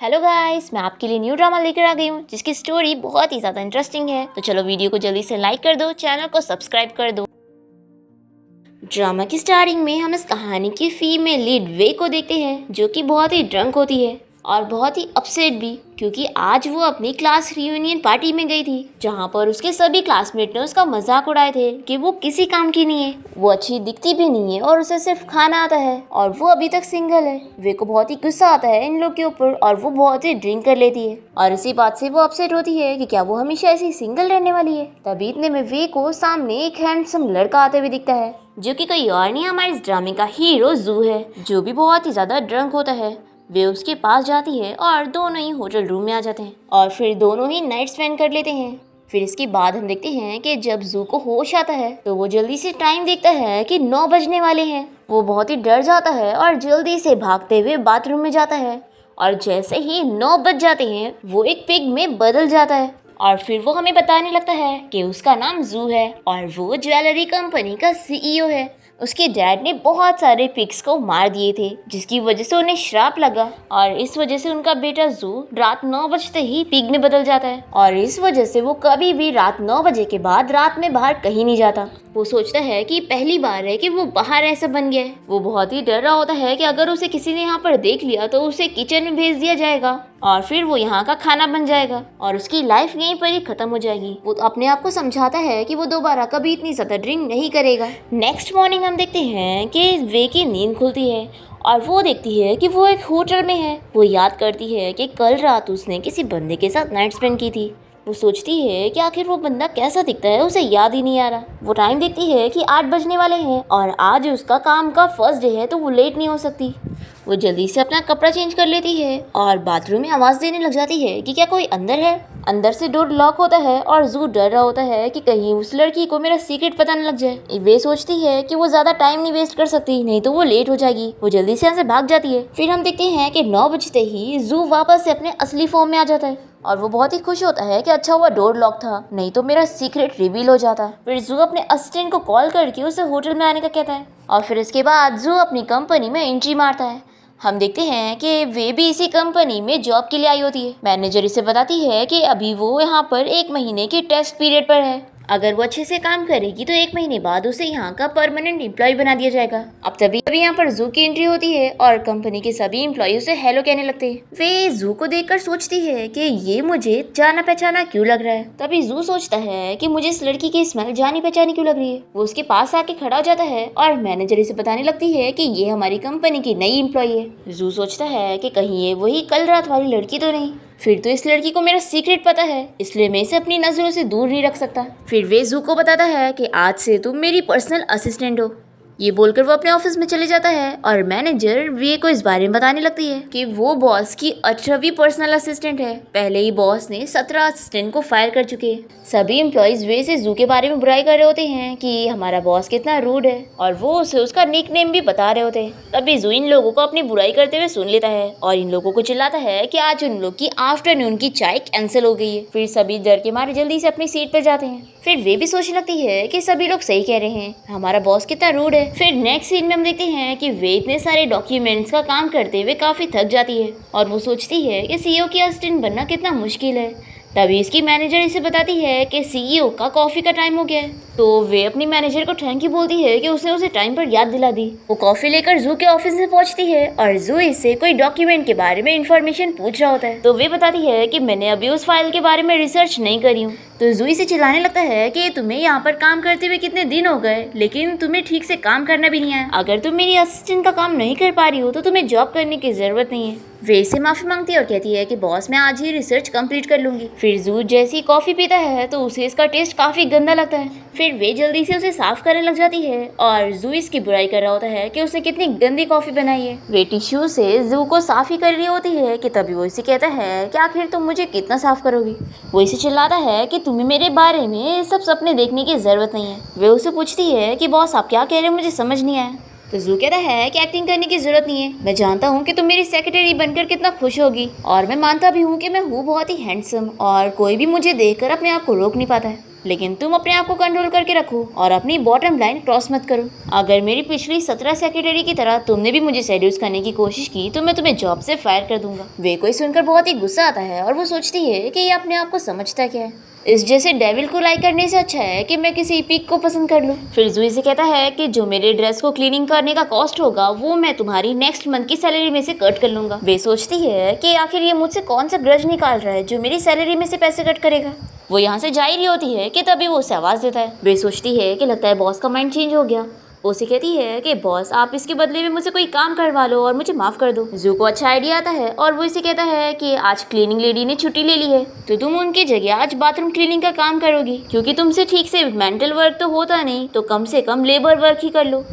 Hello guys, मैं आपके लिए न्यू ड्रामा लेकर आ गई हूँ जिसकी स्टोरी बहुत ही ज़्यादा इंटरेस्टिंग है। तो चलो वीडियो को जल्दी से लाइक कर दो, चैनल को सब्सक्राइब कर दो। ड्रामा की स्टार्टिंग में हम इस कहानी की फीमेल लीड वे को देखते हैं जो कि बहुत ही ड्रंक होती है और बहुत ही अपसेट भी, क्योंकि आज वो अपनी क्लास रियूनियन पार्टी में गई थी जहाँ पर उसके सभी क्लासमेट ने उसका मजाक उड़ाए थे कि वो किसी काम की नहीं है, वो अच्छी दिखती भी नहीं है और उसे सिर्फ खाना आता है और वो अभी तक सिंगल है। वे को बहुत ही गुस्सा आता है इन लोग के ऊपर और वो बहुत ही ड्रिंक कर लेती है और इसी बात से वो अपसेट होती है कि क्या वो हमेशा ऐसी सिंगल रहने वाली है। तभी इतने में वे को सामने एक हैंडसम लड़का आते हुए दिखता है जो कि कोई और नहीं हमारे इस ड्रामे का हीरो जू है, जो भी बहुत ही ज्यादा ड्रंक होता है। वे उसके पास जाती है और दोनों ही होटल रूम में आ जाते हैं और फिर दोनों ही नाइट स्पेंड कर लेते हैं। फिर इसके बाद हम देखते हैं कि जब जू को होश आता है तो वो जल्दी से टाइम देखता है कि 9 बजने वाले हैं। वो बहुत ही डर जाता है और जल्दी से भागते हुए बाथरूम में जाता है और जैसे ही 9 बज जाते हैं वो एक पिग में बदल जाता है और फिर वो हमें बताने लगता है कि उसका नाम जू है और वो ज्वेलरी कंपनी का सीईओ है। उसके डैड ने बहुत सारे पिग्स को मार दिए थे जिसकी वजह से उन्हें श्राप लगा और इस वजह से उनका बेटा जू रात 9 बजते ही पिग में बदल जाता है और इस वजह से वो कभी भी रात 9 बजे के बाद रात में बाहर कहीं नहीं जाता। वो सोचता है कि पहली बार है कि वो बाहर ऐसा बन गया है। वो बहुत ही डर रहा होता है कि अगर उसे किसी ने यहाँ पर देख लिया तो उसे किचन में भेज दिया जाएगा और फिर वो यहाँ का खाना बन जाएगा और उसकी लाइफ यहीं पर ही खत्म हो जाएगी। वो अपने आप को समझाता है कि वो दोबारा कभी इतनी ज्यादा ड्रिंक नहीं करेगा। नेक्स्ट मॉर्निंग हम देखते हैं कि वे की नींद खुलती है और वो देखती है कि वो एक होटल में है। वो याद करती है कि कल रात उसने किसी बंदे के साथ नाइट स्पेंड की थी। वो सोचती है कि आखिर वो बंदा कैसा दिखता है, उसे याद ही नहीं आ रहा। वो टाइम देखती है कि 8 बजने वाले हैं और आज उसका काम का फर्स्ट डे है तो वो लेट नहीं हो सकती। वो जल्दी से अपना कपड़ा चेंज कर लेती है और बाथरूम में आवाज़ देने लग जाती है कि क्या कोई अंदर है। अंदर से डोर लॉक होता है और जू डर रहा होता है कि कहीं उस लड़की को मेरा सीक्रेट पता न लग जाए। वे सोचती है कि वो ज्यादा टाइम नहीं वेस्ट कर सकती, नहीं तो वो लेट हो जाएगी। वो जल्दी से यहाँ से भाग जाती है। फिर हम देखते हैं कि 9 बजते ही जू वापस से अपने असली फॉर्म में आ जाता है और वो बहुत ही खुश होता है कि अच्छा हुआ डोर लॉक था, नहीं तो मेरा सीक्रेट रिवील हो जाता। फिर जू अपने असिस्टेंट को कॉल करके उसे होटल में आने का कहता है और फिर इसके बाद जू अपनी कंपनी में एंट्री मारता है। हम देखते हैं कि वे भी इसी कंपनी में जॉब के लिए आई होती है। मैनेजर इसे बताती है कि अभी वो यहाँ पर 1 महीने के टेस्ट पीरियड पर है। अगर वो अच्छे से काम करेगी तो 1 महीने बाद उसे यहाँ का परमानेंट एम्प्लॉय बना दिया जाएगा। अब तभी यहाँ पर जू की एंट्री होती है और कंपनी के सभी एम्प्लॉय उसे हेलो कहने लगते हैं। वे जू को देखकर सोचती है कि ये मुझे जाना पहचाना क्यों लग रहा है। तभी जू सोचता है कि मुझे इस लड़की की स्मेल जानी पहचानी क्यों लग रही है। वो उसके पास आके खड़ा हो जाता है और मैनेजर इसे बताने लगती है कि ये हमारी कंपनी की नई एम्प्लॉय है। जू सोचता है कि कहीं ये वही कल रात वाली लड़की तो नहीं। फिर तो इस लड़की को मेरा सीक्रेट पता है, इसलिए मैं इसे अपनी नजरों से दूर नहीं रख सकता। फिर वे जू को बताता है कि आज से तुम मेरी पर्सनल असिस्टेंट हो। ये बोलकर वो अपने ऑफिस में चले जाता है और मैनेजर वे को इस बारे में बताने लगती है कि वो बॉस की 18वीं पर्सनल असिस्टेंट है। पहले ही बॉस ने 17 असिस्टेंट को फायर कर चुके हैं। सभी एम्प्लॉयज वे से जू के बारे में बुराई कर रहे होते हैं कि हमारा बॉस कितना रूड है और वो उसे उसका निकनेम भी बता रहे होते हैं। तभी जू इन लोगों को अपनी बुराई करते हुए सुन लेता है और इन लोगों को चिल्लाता है कि आज उन लोग की आफ्टरनून की चाय कैंसिल हो गई है। फिर सभी डर के मारे जल्दी से अपनी सीट पर जाते हैं। फिर वे भी सोचने लगती है कि सभी लोग सही कह रहे हैं, हमारा बॉस कितना रूड है। फिर नेक्स्ट सीन में हम देखते हैं कि वे इतने सारे डॉक्यूमेंट्स का काम करते हुए काफी थक जाती है और वो सोचती है कि सीईओ की असिस्टेंट बनना कितना मुश्किल है। तभी इसकी मैनेजर इसे बताती है कि सीईओ का कॉफी का टाइम हो गया है। तो वे अपनी मैनेजर को थैंक यू बोलती है कि उसने उसे टाइम पर याद दिला दी। वो कॉफी लेकर जू के ऑफिस में पहुंचती है और जू इससे कोई डॉक्यूमेंट के बारे में इंफॉर्मेशन पूछ रहा होता है। तो वे बताती है कि मैंने अभी उस फाइल के बारे में रिसर्च नहीं करी हूँ। तो जू इसे चिल्लाने लगता है कि तुम्हें यहाँ पर काम करते हुए कितने दिन हो गए, लेकिन तुम्हें ठीक से काम करना भी नहीं आया। अगर तुम मेरी असिस्टेंट का काम नहीं कर पा रही हो तो तुम्हें जॉब करने की जरूरत नहीं है। वे इसे माफी मांगती है और कहती है कि बॉस मैं आज ही रिसर्च कंप्लीट कर लूंगी। फिर जू जैसी कॉफी पीता है तो उसे इसका टेस्ट काफी गंदा लगता है। फिर वे जल्दी से उसे साफ करने लग जाती है और जू इसकी बुराई कर रहा होता है कि उसने कितनी गंदी कॉफी बनाई है। वे टिश्यू से जू को साफ ही कर रही होती है कि तभी वो इसे कहता है कि आखिर तुम मुझे कितना साफ करोगी। वो इसे चिल्लाता है कि तुम्हें मेरे बारे में सब सपने देखने की जरूरत नहीं है। वे उसे पूछती है कि बॉस आप क्या कह रहे हो, मुझे समझ नहीं आया। तो जू कहता है कि एक्टिंग करने की जरूरत नहीं है, मैं जानता हूँ कि तुम मेरी सेक्रेटरी बनकर कितना खुश होगी और मैं मानता भी हूँ कि मैं हूँ बहुत ही हैंडसम और कोई भी मुझे देखकर अपने आप को रोक नहीं पाता है। लेकिन तुम अपने आप को कंट्रोल करके रखो और अपनी बॉटम लाइन क्रॉस मत करो। अगर मेरी पिछली 17 सेक्रेटरी की तरह तुमने भी मुझे सेड्यूस करने की कोशिश की तो मैं तुम्हें जॉब से फायर कर दूंगा। वे को सुनकर बहुत ही गुस्सा आता है और वो सोचती है कि ये अपने आप को समझता क्या है। इस जैसे डेविल को लाइक करने से अच्छा है कि मैं किसी पिग को पसंद कर लूं। फिर जूही से कहता है कि जो मेरे ड्रेस को क्लीनिंग करने का कॉस्ट होगा वो मैं तुम्हारी नेक्स्ट मंथ की सैलरी में से कट कर लूंगा। वे सोचती है कि आखिर ये मुझसे कौन सा ग्रज निकाल रहा है जो मेरी सैलरी में से पैसे कट करेगा। वो यहाँ से जा ही रही होती है कि तभी वो उसे आवाज देता है। वे सोचती है कि लगता है बॉस का माइंड चेंज हो गया। वो उसे कहती है कि बॉस आप इसके बदले में मुझे कोई काम करवा लो और मुझे माफ कर दो। जू को अच्छा आइडिया आता है और वो इसे कहता है कि आज क्लीनिंग लेडी ने छुट्टी ले ली है तो तुम उनकी जगह आज बाथरूम क्लीनिंग का काम करोगी, क्योंकि तुमसे ठीक से मेंटल वर्क तो होता नहीं तो कम से कम लेबर वर्क ही कर लो।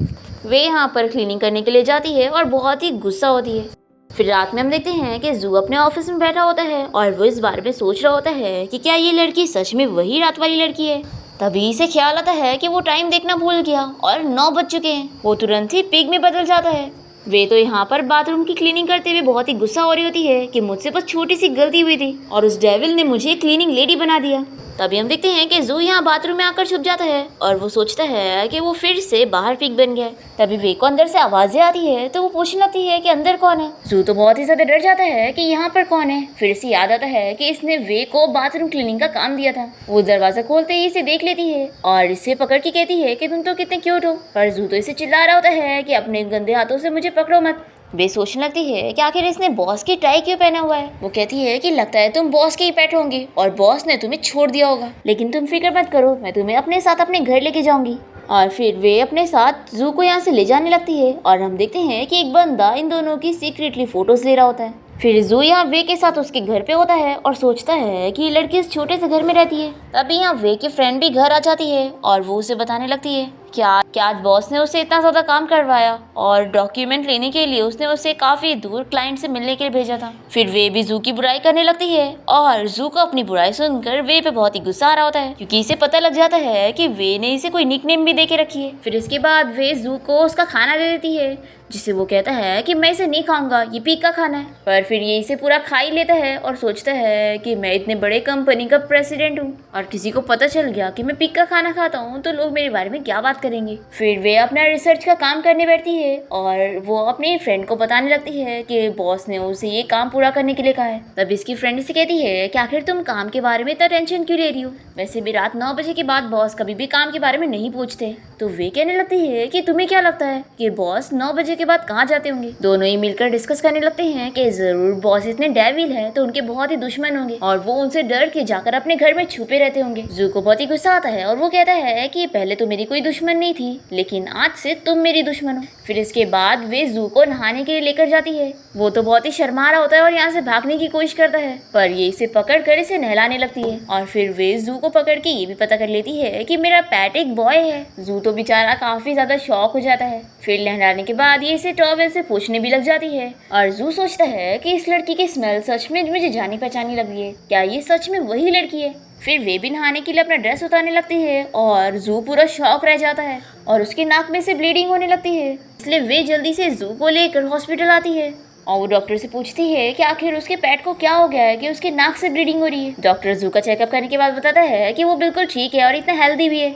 वे यहाँ पर क्लीनिंग करने के लिए जाती है और बहुत ही गुस्सा होती है। फिर रात में हम देखते हैं कि जू अपने ऑफिस में बैठा होता है और वो इस बारे में सोच रहा होता है कि क्या ये लड़की सच में वही रात वाली लड़की है। तभी इसे ख्याल आता है कि वो टाइम देखना भूल गया और 9 बज चुके हैं। वो तुरंत ही पिग में बदल जाता है। वे तो यहाँ पर बाथरूम की क्लीनिंग करते हुए बहुत ही गुस्सा हो रही होती है कि मुझसे बस छोटी सी गलती हुई थी और उस डेविल ने मुझे क्लीनिंग लेडी बना दिया। तभी हम देखते हैं कि जू यहाँ बाथरूम में आकर छुप जाता है और वो सोचता है कि वो फिर से बाहर पिग बन गया। तभी वे को अंदर से आवाजें आती है तो वो पूछने लगती है कि अंदर कौन है। जू तो बहुत ही ज्यादा डर जाता है कि यहाँ पर कौन है। फिर से याद आता है कि इसने वे को बाथरूम क्लीनिंग का काम दिया था। वो दरवाजा खोलते ही इसे देख लेती है और इसे पकड़ के कहती है कि तुम तो कितने क्यूट हो। पर जू तो इसे चिल्ला रहा होता है कि अपने गंदे हाथों से मुझे पकड़ो मत। वे सोचने लगती है कि आखिर इसने बॉस की टाई क्यों पहना हुआ है। वो कहती है कि लगता है तुम बॉस के ही पेट होंगी और बॉस ने तुम्हें छोड़ दिया होगा, लेकिन तुम फिक्र मत करो, मैं तुम्हें अपने साथ अपने घर लेके जाऊंगी। और फिर वे अपने साथ जू को यहाँ से ले जाने लगती है और हम देखते हैं कि एक बंदा इन दोनों की सीक्रेटली फोटोज ले रहा होता है। फिर जू यहाँ वे के साथ उसके घर पे होता है और सोचता है कि ये लड़की इस छोटे से घर में रहती है। तभी यहाँ वे की फ्रेंड भी घर आ जाती है और वो उसे बताने लगती है क्या आज बॉस ने उसे इतना ज्यादा काम करवाया और डॉक्यूमेंट लेने के लिए उसने उसे काफी दूर क्लाइंट से मिलने के लिए भेजा था। फिर वे भी जू की बुराई करने लगती है और जू को अपनी बुराई सुनकर वे पे बहुत ही गुस्सा आ रहा होता है, क्योंकि इसे पता लग जाता है कि वे ने इसे कोई निकनेम भी देके रखी है। फिर इसके बाद वे जू को उसका खाना दे देती है, जिसे वो कहता है कि मैं इसे नहीं खाऊंगा, ये पिग का खाना है। पर फिर ये इसे पूरा खा ही लेता है और सोचता है कि मैं इतने बड़े कंपनी का प्रेसिडेंट हूँ और किसी को पता चल गया कि मैं पिग का खाना खाता हूँ तो लोग मेरे बारे में क्या बात करेंगे। फिर वे अपना रिसर्च का काम करने बैठती है और वो अपने फ्रेंड को बताने लगती है कि बॉस ने उसे ये काम पूरा करने के लिए कहा है। तब इसकी फ्रेंड इसे कहती है कि आखिर तुम काम के बारे में इतना टेंशन क्यों ले रही हो, वैसे भी रात 9 बजे के बाद बॉस कभी भी काम के बारे में नहीं पूछते। तो वे कहने लगती है कि तुम्हें क्या लगता है कि बॉस 9 बजे के बाद कहाँ जाते होंगे। दोनों ही मिलकर डिस्कस करने लगते हैं कि जरूर बॉस इतने डेविल है तो उनके बहुत ही दुश्मन होंगे और वो उनसे डर के जाकर अपने घर में छुपे रहते होंगे। जू को बहुत ही गुस्सा आता है और वो कहता है कि पहले तो मेरी कोई दुश्मन नहीं थी, लेकिन आज से तुम मेरी दुश्मन हो। फिर इसके बाद वे जू को नहाने के लिए लेकर जाती है। वो तो बहुत ही शर्मा रहा होता है और यहाँ से भागने की कोशिश करता है, पर ये इसे पकड़ कर इसे नहलाने लगती है और फिर वे जू को पकड़ के ये भी पता कर लेती है कि मेरा पेट एक बॉय है। जू तो बेचारा काफी ज्यादा शॉक हो जाता है। फिर नहलाने के बाद ये इसे टॉवेल से पोंछने भी लग जाती है और जू सोचता है कि इस लड़की की स्मेल सच में मुझे जानी पहचानी लगी है, क्या ये सच में वही लड़की है। फिर वे भी नहाने के लिए अपना ड्रेस उतारने लगती है और जू पूरा शॉक रह जाता है और उसके नाक में से ब्लीडिंग होने लगती है, इसलिए वे जल्दी से जू को लेकर हॉस्पिटल आती है और वो डॉक्टर से पूछती है कि आखिर उसके पेट को क्या हो गया है कि उसके नाक से ब्लीडिंग हो रही है। डॉक्टर जू का चेकअप करने के बाद बताता है कि वो बिल्कुल ठीक है और इतना हेल्दी भी है।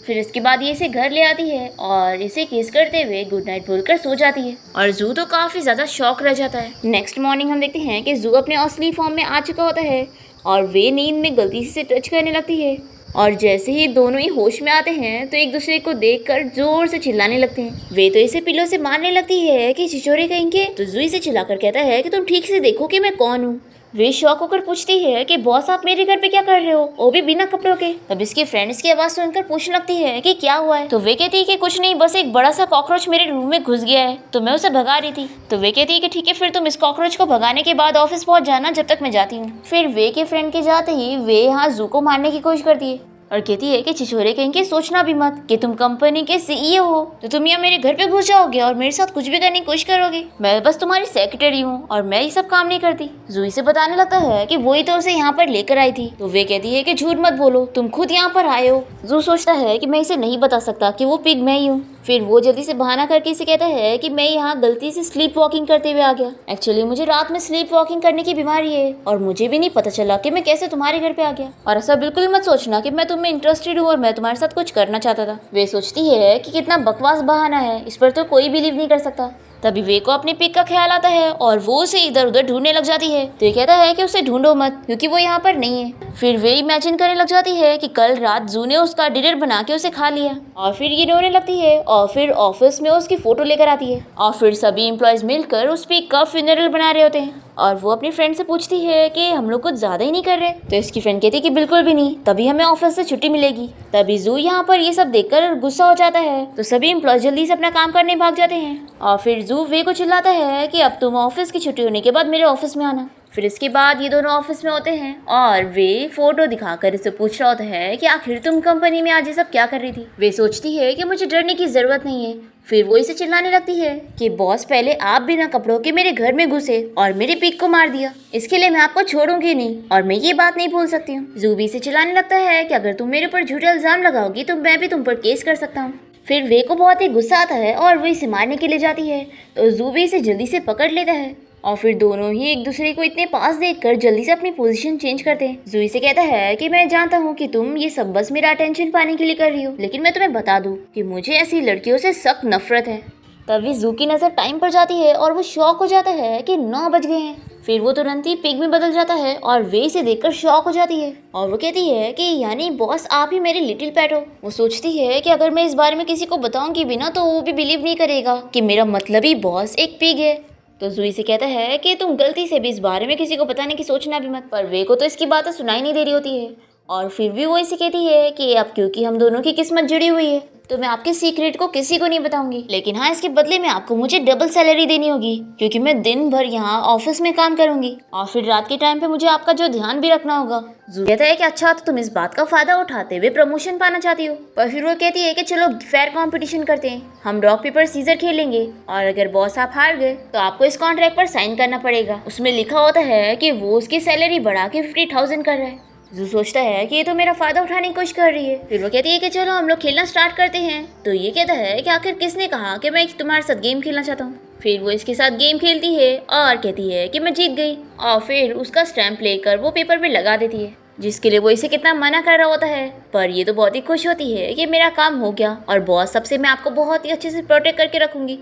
फिर इसके बाद ये इसे घर ले आती है और इसे किस करते हुए गुड नाइट बोलकर सो जाती है और जू तो काफी ज्यादा शॉक रह जाता है। नेक्स्ट मॉर्निंग हम देखते हैं कि जू अपने असली फॉर्म में आ चुका होता है और वे नींद में गलती से टच करने लगती है और जैसे ही दोनों ही होश में आते हैं तो एक दूसरे को देखकर जोर से चिल्लाने लगते हैं। वे तो इसे पिलो से मारने लगती है कि छिछोरे कहीं के। तो जू इसे चिल्लाकर कहता है कि तुम ठीक से देखो कि मैं कौन हूँ। वे शौक होकर पूछती है कि बॉस आप मेरे घर पे क्या कर रहे हो, वो भी बिना कपड़ों के। तब इसकी फ्रेंड इसकी आवाज सुनकर पूछने लगती है कि क्या हुआ है। तो वे कहती है कि कुछ नहीं, बस एक बड़ा सा कॉकरोच मेरे रूम में घुस गया है तो मैं उसे भगा रही थी। तो वे कहती है कि ठीक है, फिर तुम इस कॉकरोच को भगाने के बाद ऑफिस पहुंच जाना जब तक मैं जाती हूँ। फिर वे के फ्रेंड के जाते ही वे यहाँ जू को मारने की कोशिश करती है और कहती है कि छिछोरे कहेंगे सोचना भी मत कि तुम कंपनी के सीईओ हो तो तुम यहाँ मेरे घर पे घुस जाओगे और मेरे साथ कुछ भी करने की कोशिश करोगे। मैं बस तुम्हारी सेक्रेटरी हूँ और मैं ये सब काम नहीं करती। जूही से बताने लगता है कि वही तो उसे यहाँ पर लेकर आई थी। तो वे कहती है कि झूठ मत बोलो, तुम खुद यहाँ पर आए हो। जू सोचता है कि मैं इसे नहीं बता सकता कि वो पिग मैं ही हूँ। फिर वो जल्दी से बहाना करके इसे कहता है कि मैं यहाँ गलती से स्लीप वॉकिंग करते हुए आ गया। एक्चुअली मुझे रात में स्लीप वॉकिंग करने की बीमारी है और मुझे भी नहीं पता चला कि मैं कैसे तुम्हारे घर पे आ गया। और ऐसा बिल्कुल मत सोचना कि मैं तुम्हें इंटरेस्टेड हूँ और मैं तुम्हारे साथ कुछ करना चाहता था। वे सोचती है कि कितना बकवास बहाना है, इस पर तो कोई बिलीव नहीं कर सकता। तभी वे को अपने पिक का ख्याल आता है और वो उसे इधर उधर ढूंढने लग जाती है। तो ये कहता है कि उसे ढूंढो मत क्योंकि वो यहाँ पर नहीं है। फिर वे इमेजिन करने लग जाती है कि कल रात जू ने उसका डिनर बना के उसे खा लिया और फिर ये रोने लगती है और फिर ऑफिस में उसकी फोटो लेकर आती है और फिर सभी एम्प्लॉयज मिलकर उस पिक का फ्यूनरल बना रहे होते हैं। और वो अपनी फ्रेंड से पूछती है कि हम लोग कुछ ज्यादा ही नहीं कर रहे। तो इसकी फ्रेंड कहती है कि बिल्कुल भी नहीं, तभी हमें ऑफिस से छुट्टी मिलेगी। तभी जू यहाँ पर ये सब देखकर गुस्सा हो जाता है तो सभी एम्प्लॉय जल्दी से अपना काम करने भाग जाते हैं और फिर जू वे को चिल्लाता है कि अब तुम ऑफिस की छुट्टी होने के बाद मेरे ऑफिस में आना। फिर इसके बाद ये दोनों ऑफिस में होते हैं और वे फोटो दिखाकर इसे पूछ रहा होता है कि आखिर तुम कंपनी में आज ये सब क्या कर रही थी। वे सोचती है कि मुझे डरने की जरूरत नहीं है। फिर वो इसे चिल्लाने लगती है कि बॉस पहले आप बिना कपड़ों के मेरे घर में घुसे और मेरे पिक को मार दिया, इसके लिए मैं आपको छोड़ूंगी नहीं और मैं ये बात नहीं भूल सकती हूँ। जूबी से चिल्लाने लगता है कि अगर तुम मेरे ऊपर झूठे इल्जाम लगाओगी तो मैं भी तुम पर केस कर सकता हूँ। फिर वे को बहुत ही गुस्सा आता है और वो इसे मारने के लिए जाती है तो जूबी इसे जल्दी से पकड़ लेता है और फिर दोनों ही एक दूसरे को इतने पास देखकर जल्दी से अपनी पोजीशन चेंज करते हैं। जूई से कहता है कि मैं जानता हूँ कि तुम ये सब बस मेरा अटेंशन पाने के लिए कर रही हो, लेकिन मैं तुम्हें बता दूँ कि मुझे ऐसी लड़कियों से सख्त नफरत है। तभी जू की नज़र टाइम पर जाती है और वो शॉक हो जाता है कि 9 बज गए हैं। फिर वो तुरंत ही पिग में बदल जाता है और वे इसे देखकर शॉक हो जाती है और वो कहती है कि यानी बॉस आप ही मेरे लिटिल पेट हो। वो सोचती है कि अगर मैं इस बारे में किसी को बताऊंगी भी ना तो वो भी बिलीव नहीं करेगा कि मेरा मतलबी बॉस एक पिग है। तो जूई से कहता है कि तुम गलती से भी इस बारे में किसी को बताने की सोचना भी मत। पर वे को तो इसकी बातें सुनाई नहीं दे रही होती है और फिर भी वो इसे कहती है कि अब क्योंकि हम दोनों की किस्मत जुड़ी हुई है तो मैं आपके सीक्रेट को किसी को नहीं बताऊंगी, लेकिन हाँ इसके बदले में आपको मुझे डबल सैलरी देनी होगी क्योंकि मैं दिन भर यहाँ ऑफिस में काम करूंगी और फिर रात के टाइम पे मुझे आपका जो ध्यान भी रखना होगा। जू कहता है कि अच्छा तो तुम इस बात का फायदा उठाते हुए प्रमोशन पाना चाहती हो। पर फिर वो कहती है कि चलो फेयर कंपटीशन करते हैं, हम रॉक पेपर सीजर खेलेंगे और अगर बॉस आप हार गए तो आपको इस कॉन्ट्रैक्ट पर साइन करना पड़ेगा। उसमें लिखा होता है कि वो उसकी सैलरी बढ़ा के 50,000 कर रहा है। जू सोचता है कि ये तो मेरा फायदा उठाने की कोशिश कर रही है। फिर वो कहती है कि चलो हम लोग खेलना स्टार्ट करते हैं। तो ये कहता है कि आखिर किसने कहा कि मैं तुम्हारे साथ गेम खेलना चाहता हूँ। फिर वो इसके साथ गेम खेलती है और कहती है कि मैं जीत गई और फिर उसका स्टैम्प लेकर वो पेपर पे लगा देती है, जिसके लिए वो इसे कितना मना कर रहा होता है। पर ये तो बहुत ही खुश होती है कि मेरा काम हो गया और बॉस सबसे मैं आपको बहुत ही अच्छे से प्रोटेक्ट करके रखूंगी।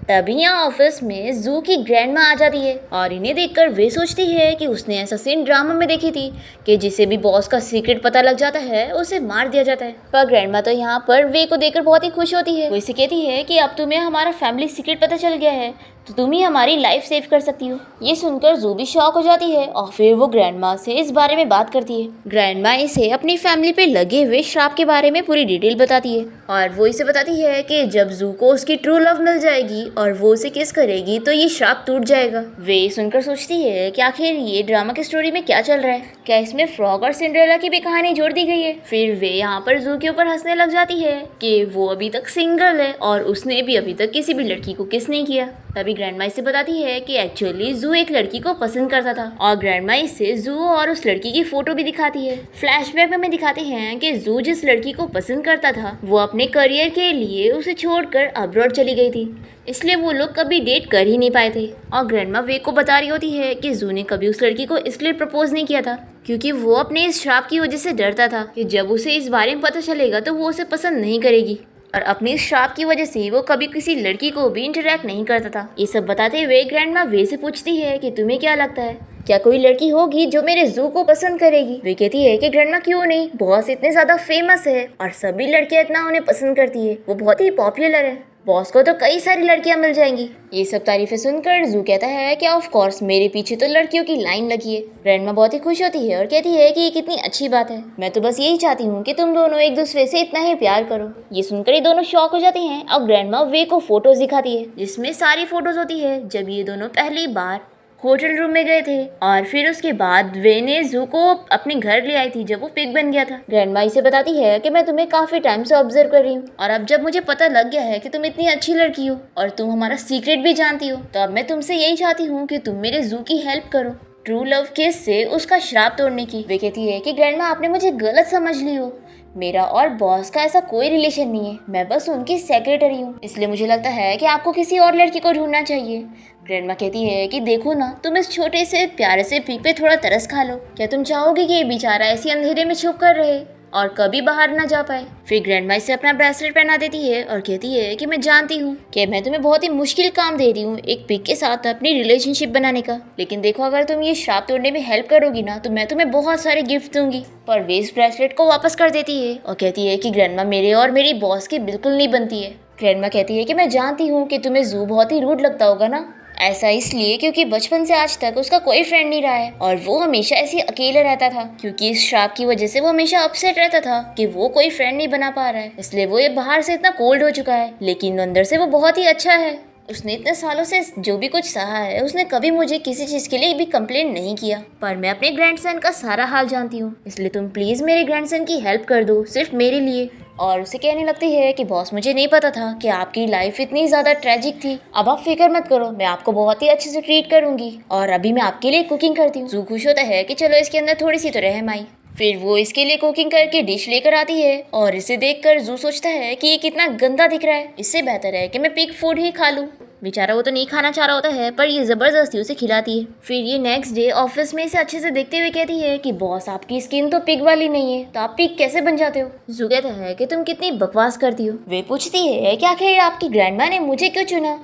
तभी यहाँ ऑफिस में जू की ग्रैंडमा आ जाती है और इन्हें देखकर वे सोचती है कि उसने ऐसा सीन ड्रामा में देखी थी कि जिसे भी बॉस का सीक्रेट पता लग जाता है उसे मार दिया जाता है। पर ग्रैंडमा तो यहाँ पर वे को देखकर बहुत ही खुश होती है। वो इसे कहती है कि अब तुम्हें हमारा फैमिली सीक्रेट पता चल गया है तो तुम ही हमारी लाइफ सेव कर सकती हो। ये सुनकर जू भी शॉक हो जाती है और फिर वो ग्रैंडमा से इस बारे में बात करती है। ग्रैंडमा इसे अपनी फैमिली पे लगे हुए श्राप के बारे में पूरी डिटेल बताती है और वो इसे बताती है कि जब जू को उसकी ट्रू लव मिल जाएगी और वो उसे किस करेगी तो ये श्राप टूट जाएगा। वे सुनकर सोचती है कि आखिर ये ड्रामा की स्टोरी में क्या चल रहा है, क्या इसमें फ्रॉग और सिंड्रेला की भी कहानी जोड़ दी गई है। फिर वे यहाँ पर जू के ऊपर हंसने लग जाती है कि वो अभी तक सिंगल है और उसने भी अभी तक किसी भी लड़की को किस नहीं किया। तभी ग्रैंडमा इसे बताती है कि एक्चुअली जू एक लड़की को पसंद करता था और ग्रैंडमा इसे जू और उस लड़की की फोटो भी दिखाती है। फ्लैशबैक में हमें दिखाते हैं कि जू जिस लड़की को पसंद करता था वो अपने करियर के लिए उसे छोड़कर अब्रॉड चली गई थी, इसलिए वो लोग कभी डेट कर ही नहीं पाए थे। और ग्रैंडमा वे को बता रही होती है कि जू ने कभी उस लड़की को इसलिए प्रपोज नहीं किया था क्योंकि वो अपने इस श्राप की वजह से डरता था कि जब उसे इस बारे में पता चलेगा तो वो उसे पसंद नहीं करेगी और अपने इस श्राप की वजह से वो कभी किसी लड़की को भी इंटरेक्ट नहीं करता था। ये सब बताते हुए ग्रैंडमा वे से पूछती है कि तुम्हें क्या लगता है, क्या कोई लड़की होगी जो मेरे जू को पसंद करेगी। वे कहती है कि ग्रैंडमा क्यों नहीं, बॉस इतने ज्यादा फेमस है और सभी लड़कियां इतना उन्हें पसंद करती है, वो बहुत ही पॉपुलर है, बॉस को तो कई सारी लड़कियां मिल जाएंगी। ये सब तारीफें सुनकर जू कहता है कि ऑफ कोर्स मेरे पीछे तो लड़कियों की लाइन लगी है। ग्रैंडमा बहुत ही खुश होती है और कहती है कि ये कितनी अच्छी बात है, मैं तो बस यही चाहती हूँ कि तुम दोनों एक दूसरे से इतना ही प्यार करो। ये सुनकर ये दोनों शॉक हो जाते हैं और ग्रैंडमा वे को फोटोज दिखाती है जिसमें सारी फोटोज होती है जब ये दोनों पहली बार होटल रूम में गए थे और फिर उसके बाद वे ने जू को अपने घर ले आई थी जब वो पिग बन गया था। ग्रैंडमा इसे बताती है कि मैं तुम्हें काफी टाइम से ऑब्जर्व कर रही हूँ और अब जब मुझे पता लग गया है कि तुम इतनी अच्छी लड़की हो और तुम हमारा सीक्रेट भी जानती हो तो अब मैं तुमसे यही चाहती हूँ कि तुम मेरे जू की हेल्प करो ट्रू लव केस से उसका श्राप तोड़ने की। वे कहती है कि ग्रैंडमा आपने मुझे गलत समझ ली हो, मेरा और बॉस का ऐसा कोई रिलेशन नहीं है, मैं बस उनकी सेक्रेटरी हूँ, इसलिए मुझे लगता है कि आपको किसी और लड़की को ढूंढना चाहिए। ग्रैंडमा कहती है कि देखो ना, तुम इस छोटे से प्यारे से पिग पे थोड़ा तरस खा लो। क्या तुम चाहोगे कि ये बेचारा ऐसी अंधेरे में छुप कर रहे और कभी बाहर ना जा पाए? फिर ग्रैंडमा इसे अपना ब्रेसलेट पहना देती है और कहती है कि मैं जानती हूँ कि मैं तुम्हें बहुत ही मुश्किल काम दे रही हूँ एक पिग के साथ अपनी रिलेशनशिप बनाने का, लेकिन देखो अगर तुम ये श्राप तोड़ने में हेल्प करोगी ना तो मैं तुम्हें बहुत सारे गिफ्ट दूंगी। पर वे इस ब्रेसलेट को वापस कर देती है और कहती है कि ग्रैंडमा मेरे और मेरी बॉस की बिल्कुल नहीं बनती है। ग्रैंडमा कहती है कि मैं जानती हूँ कि तुम्हें जू बहुत ही रूड लगता होगा ना, ऐसा इसलिए क्योंकि बचपन से आज तक उसका कोई फ्रेंड नहीं रहा है और वो हमेशा ऐसे अकेले रहता था, क्योंकि इस श्राप की वजह से वो हमेशा अपसेट रहता था कि वो कोई फ्रेंड नहीं बना पा रहा है, इसलिए वो ये बाहर से इतना कोल्ड हो चुका है, लेकिन अंदर से वो बहुत ही अच्छा है। उसने इतने सालों से जो भी कुछ सहा है उसने कभी मुझे किसी चीज़ के लिए भी कंप्लेंट नहीं किया, पर मैं अपने ग्रैंडसन का सारा हाल जानती हूँ, इसलिए तुम प्लीज़ मेरे ग्रैंडसन की हेल्प कर दो सिर्फ मेरे लिए। और उसे कहने लगती है कि बॉस मुझे नहीं पता था कि आपकी लाइफ इतनी ज़्यादा ट्रेजिक थी, अब आप फिक्र मत करो, मैं आपको बहुत ही अच्छे से ट्रीट करूंगी और अभी मैं आपके लिए कुकिंग करती हूँ। जू खुश होता है कि चलो इसके अंदर थोड़ी सी तो रहम आई। फिर वो इसके लिए कुकिंग करके डिश लेकर आती है और इसे देखकर जू सोचता है कि ये कितना गंदा दिख रहा है, इससे बेहतर है कि मैं पिग फूड ही खा लूँ। बेचारा वो तो नहीं खाना चाह रहा होता है पर ये जबरदस्ती उसे खिलाती है। फिर ये नेक्स्ट डे ऑफिस में इसे अच्छे से देखते हुए कहती है कि बॉस आपकी स्किन तो पिग वाली नहीं है, तो आप पिग कैसे बन जाते हो? जू कहता है कि तुम कितनी बकवास करती हो। वे पूछती है कि आखिर आपकी ग्रैंडमा ने मुझे क्यों चुना,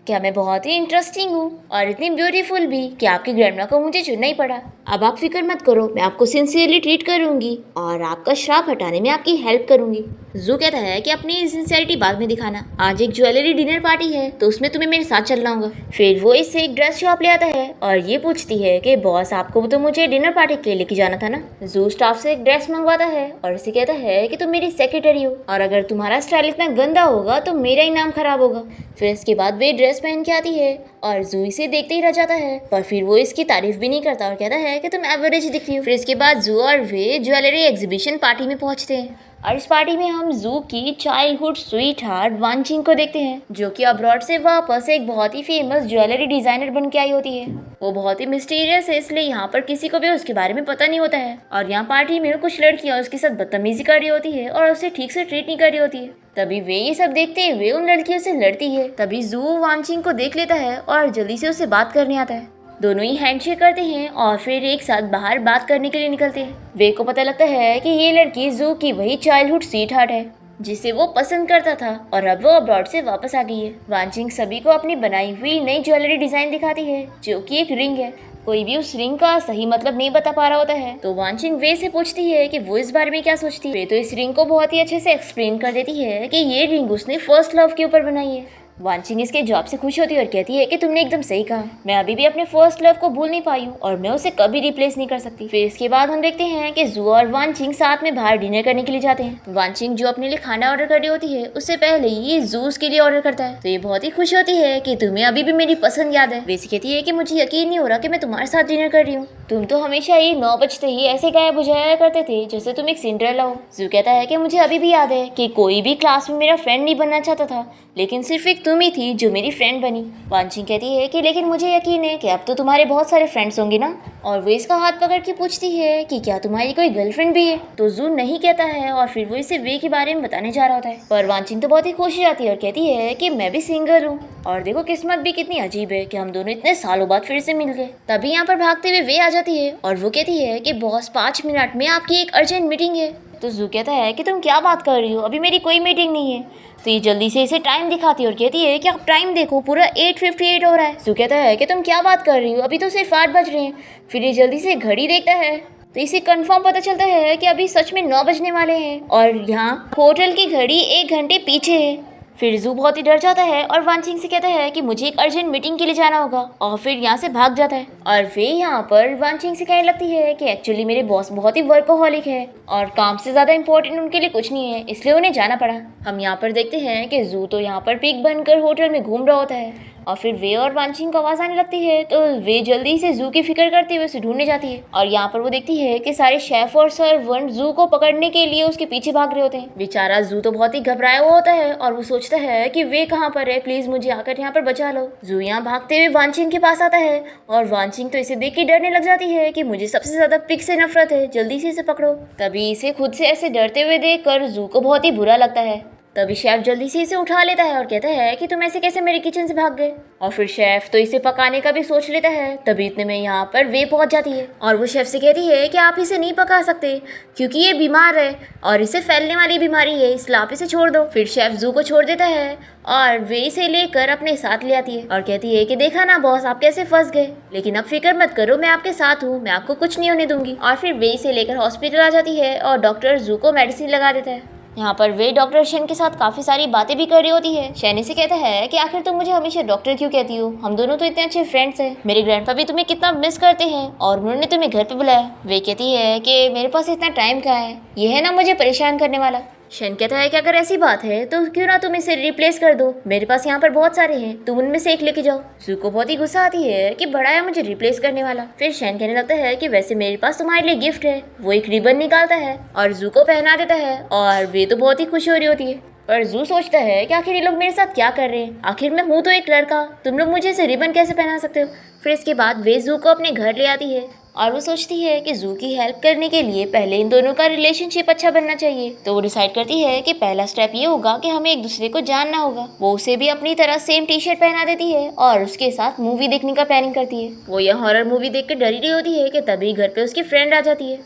क्या मैं बहुत ही इंटरेस्टिंग हूँ और इतनी ब्यूटीफुल भी कि आपकी ग्रैंडमा को मुझे चुनना ही पड़ा। अब आप फिक्र मत करो, मैं आपको सिंसियरली ट्रीट करूंगी और आपका श्राप हटाने में आपकी हेल्प करूंगी। जू कहता है कि अपनी सिंसियरिटी बाद में दिखाना, आज एक ज्वेलरी डिनर पार्टी है तो उसमें तुम्हें मेरे साथ चलना होगा। फिर वो इससे एक ड्रेस शॉप ले आता है और ये पूछती है कि बॉस आपको तो मुझे डिनर पार्टी के लिए लेके जाना था ना। जू स्टाफ से एक ड्रेस मंगवाता है और इसे कहता है कि तुम मेरी सेक्रेटरी हो और अगर तुम्हारा स्टाइल इतना गंदा होगा तो मेरा ही नाम खराब होगा। फिर इसके बाद वे ड्रेस पहन के आती है और जू इसे देखते ही रह जाता है, पर फिर वो इसकी तारीफ भी नहीं करता और कहता है कि तुम एवरेज दिख रही हो। फिर इसके बाद जू और वे ज्वेलरी एग्जीबिशन पार्टी में पहुंचते हैं और इस पार्टी में हम जू की चाइल्डहुड स्वीट हार्ट वांचिंग को देखते हैं, जो कि अब्रॉड से वापस एक बहुत ही फेमस ज्वेलरी डिजाइनर बन के आई होती है। वो बहुत ही मिस्टीरियस है, इसलिए यहाँ पर किसी को भी उसके बारे में पता नहीं होता है और यहाँ पार्टी में कुछ लड़कियाँ उसके साथ बदतमीजी कर रही होती है और उसे ठीक से ट्रीट नहीं कर रही होती है। तभी वे ये सब देखते हुए उन लड़कियों से लड़ती है। तभी जू वांचिंग को देख लेता है और जल्दी से उसे बात करने आता है। दोनों ही हैंडशेक करते हैं और फिर एक साथ बाहर बात करने के लिए निकलते हैं। वे को पता लगता है कि ये लड़की जू की वही चाइल्डहुड स्वीट हार्ट है जिसे वो पसंद करता था और अब वो अब्रॉड से वापस आ गई है। वांचिंग सभी को अपनी बनाई हुई नई ज्वेलरी डिजाइन दिखाती है, जो कि एक रिंग है। कोई भी उस रिंग का सही मतलब नहीं बता पा रहा होता है, तो वांचिंग वे से पूछती है कि वो इस बारे में क्या सोचती है। वे तो इस रिंग को बहुत ही अच्छे से एक्सप्लेन कर देती है कि ये रिंग उसने फर्स्ट लव के ऊपर बनाई है। वांचिंग इसके जवाब से खुश होती है और कहती है कि तुमने एकदम सही कहा, मैं अभी भी अपने फर्स्ट लव को भूल नहीं पाई हूँ और मैं उसे कभी रिप्लेस नहीं कर सकती। फिर इसके बाद हम देखते हैं कि जू और वांचिंग साथ में बाहर डिनर करने के लिए जाते हैं। वांचिंग जो अपने लिए खाना ऑर्डर कर रही होती है उससे पहले ये जू उसके लिए ऑर्डर करता है, तो ये बहुत ही खुश होती है कि तुम्हें अभी भी मेरी पसंद याद है। वैसे कहती है कि मुझे यकीन नहीं हो रहा कि मैं तुम्हारे साथ डिनर कर रही हूँ, तुम तो हमेशा ही 9 बजते ही ऐसे गायब हो जाया करते थे जैसे तुम एक सिंड्रेला हो। जू कहता है कि मुझे अभी भी याद है कि कोई भी क्लास में मेरा फ्रेंड नहीं बनना चाहता था, लेकिन सिर्फ एक तुम ही थी जो मेरी फ्रेंड बनी। वांचिंग कहती है कि लेकिन मुझे यकीन है कि अब तो तुम्हारे बहुत सारे फ्रेंड्स होंगे ना, और वो इसका हाथ पकड़ के पूछती है कि क्या तुम्हारी कोई गर्लफ्रेंड भी है, तो जू नहीं कहता है और फिर वो इसे वे के बारे में बताने जा रहा होता है। पर वांचिंग तो बहुत ही खुश हो जाती है और कहती है कि मैं भी सिंगल हूँ और देखो किस्मत भी कितनी अजीब है कि हम दोनों इतने सालों बाद फिर से मिल गए। तभी यहाँ पर भागते हुए वे आ जाती है और वो कहती है कि बॉस 5 मिनट में आपकी एक अर्जेंट मीटिंग है। तो जू कहता है कि तुम क्या बात कर रही हो, अभी मेरी कोई मीटिंग नहीं है। तो ये जल्दी से इसे टाइम दिखाती है और कहती है कि आप टाइम देखो, पूरा 8:58 हो रहा है। जू कहता है कि तुम क्या बात कर रही हो, अभी तो सिर्फ 8 बज रहे हैं। फिर ये जल्दी से घड़ी देखता है तो इसे कंफर्म पता चलता है कि अभी सच में 9 बजने वाले हैं और यहाँ होटल की घड़ी 1 घंटे पीछे है। फिर जू बहुत ही डर जाता है और वांचिंग से कहता है कि मुझे एक अर्जेंट मीटिंग के लिए जाना होगा और फिर यहाँ से भाग जाता है। और वे यहाँ पर वांचिंग से कहने लगती है कि एक्चुअली मेरे बॉस बहुत ही वर्कोहॉलिक है और काम से ज़्यादा इंपॉर्टेंट उनके लिए कुछ नहीं है, इसलिए उन्हें जाना पड़ा। हम यहाँ पर देखते हैं कि जू तो यहाँ पर पिग बनकर होटल में घूम रहा होता है और फिर वे और वांचिंग को आवाज आने लगती है तो वे जल्दी से जू की फिक्र करते हुए उसे ढूंढने जाती है। और यहाँ पर वो देखती है कि सारे शेफ और सर्वेंट जू को पकड़ने के लिए उसके पीछे भाग रहे होते हैं। बेचारा जू तो बहुत ही घबराया हुआ होता है और वो सोचता है कि वे कहाँ पर है, प्लीज मुझे आकर यहाँ पर बचा लो। जू यहाँ भागते हुए वांचिंग के पास आता है और वांचिंग तो इसे देख के डरने लग जाती है कि मुझे सबसे ज्यादा पिग से नफरत है, जल्दी से इसे पकड़ो। तभी इसे खुद से ऐसे डरते हुए देखकर जू को बहुत ही बुरा लगता है। तभी शेफ जल्दी से इसे उठा लेता है और कहता है कि तुम ऐसे कैसे मेरे किचन से भाग गए। और फिर शेफ तो इसे पकाने का भी सोच लेता है। तभी इतने में यहाँ पर वे पहुंच जाती है और वो शेफ से कहती है कि आप इसे नहीं पका सकते क्योंकि ये बीमार है और इसे फैलने वाली बीमारी है, इसलिए आप इसे छोड़ दो। फिर शेफ जू को छोड़ देता है और वे इसे लेकर अपने साथ ले आती है और कहती है कि देखा ना बॉस, आप कैसे फंस गए, लेकिन अब फिक्र मत करो, मैं आपके साथ हूँ, मैं आपको कुछ नहीं होने दूंगी। और फिर वे इसे लेकर हॉस्पिटल आ जाती है और डॉक्टर जू को मेडिसिन लगा देता है। यहाँ पर वे डॉक्टर शेन के साथ काफी सारी बातें भी कर रही होती है। शेन इसे कहता है कि आखिर तुम मुझे हमेशा डॉक्टर क्यों कहती हो, हम दोनों तो इतने अच्छे फ्रेंड्स हैं, मेरे ग्रैंडपा भी तुम्हें कितना मिस करते हैं और उन्होंने तुम्हें घर पे बुलाया। वे कहती है कि मेरे पास इतना टाइम कहाँ है, ये है ना मुझे परेशान करने वाला। शेन कहता है कि अगर ऐसी बात है तो क्यों ना तुम इसे रिप्लेस कर दो, मेरे पास यहाँ पर बहुत सारे हैं, तुम उनमें से एक लेके जाओ। जू को बहुत ही गुस्सा आती है कि बड़ा है मुझे रिप्लेस करने वाला। फिर शेन कहने लगता है कि वैसे मेरे पास तुम्हारे लिए गिफ्ट है। वो एक रिबन निकालता है और जू को पहना देता है और वे तो बहुत ही खुश हो रही होती है। पर जू सोचता है कि आखिर ये लोग मेरे साथ क्या कर रहे हैं, आखिर मैं हूँ तो एक लड़का, तुम लोग मुझे इसे रिबन कैसे पहना सकते हो। फिर इसके बाद वे जू को अपने घर ले आती है और वो सोचती है कि जू की हेल्प करने के लिए पहले इन दोनों का रिलेशनशिप अच्छा बनना चाहिए। तो वो डिसाइड करती है कि पहला स्टेप ये होगा कि हमें एक दूसरे को जानना होगा। वो उसे भी अपनी तरह सेम टी शर्ट पहना देती है और उसके साथ मूवी देखने का प्लानिंग करती है। वो यह हॉरर मूवी देख कर डरी रही होती है कि तभी घर पे उसकी फ्रेंड आ जाती है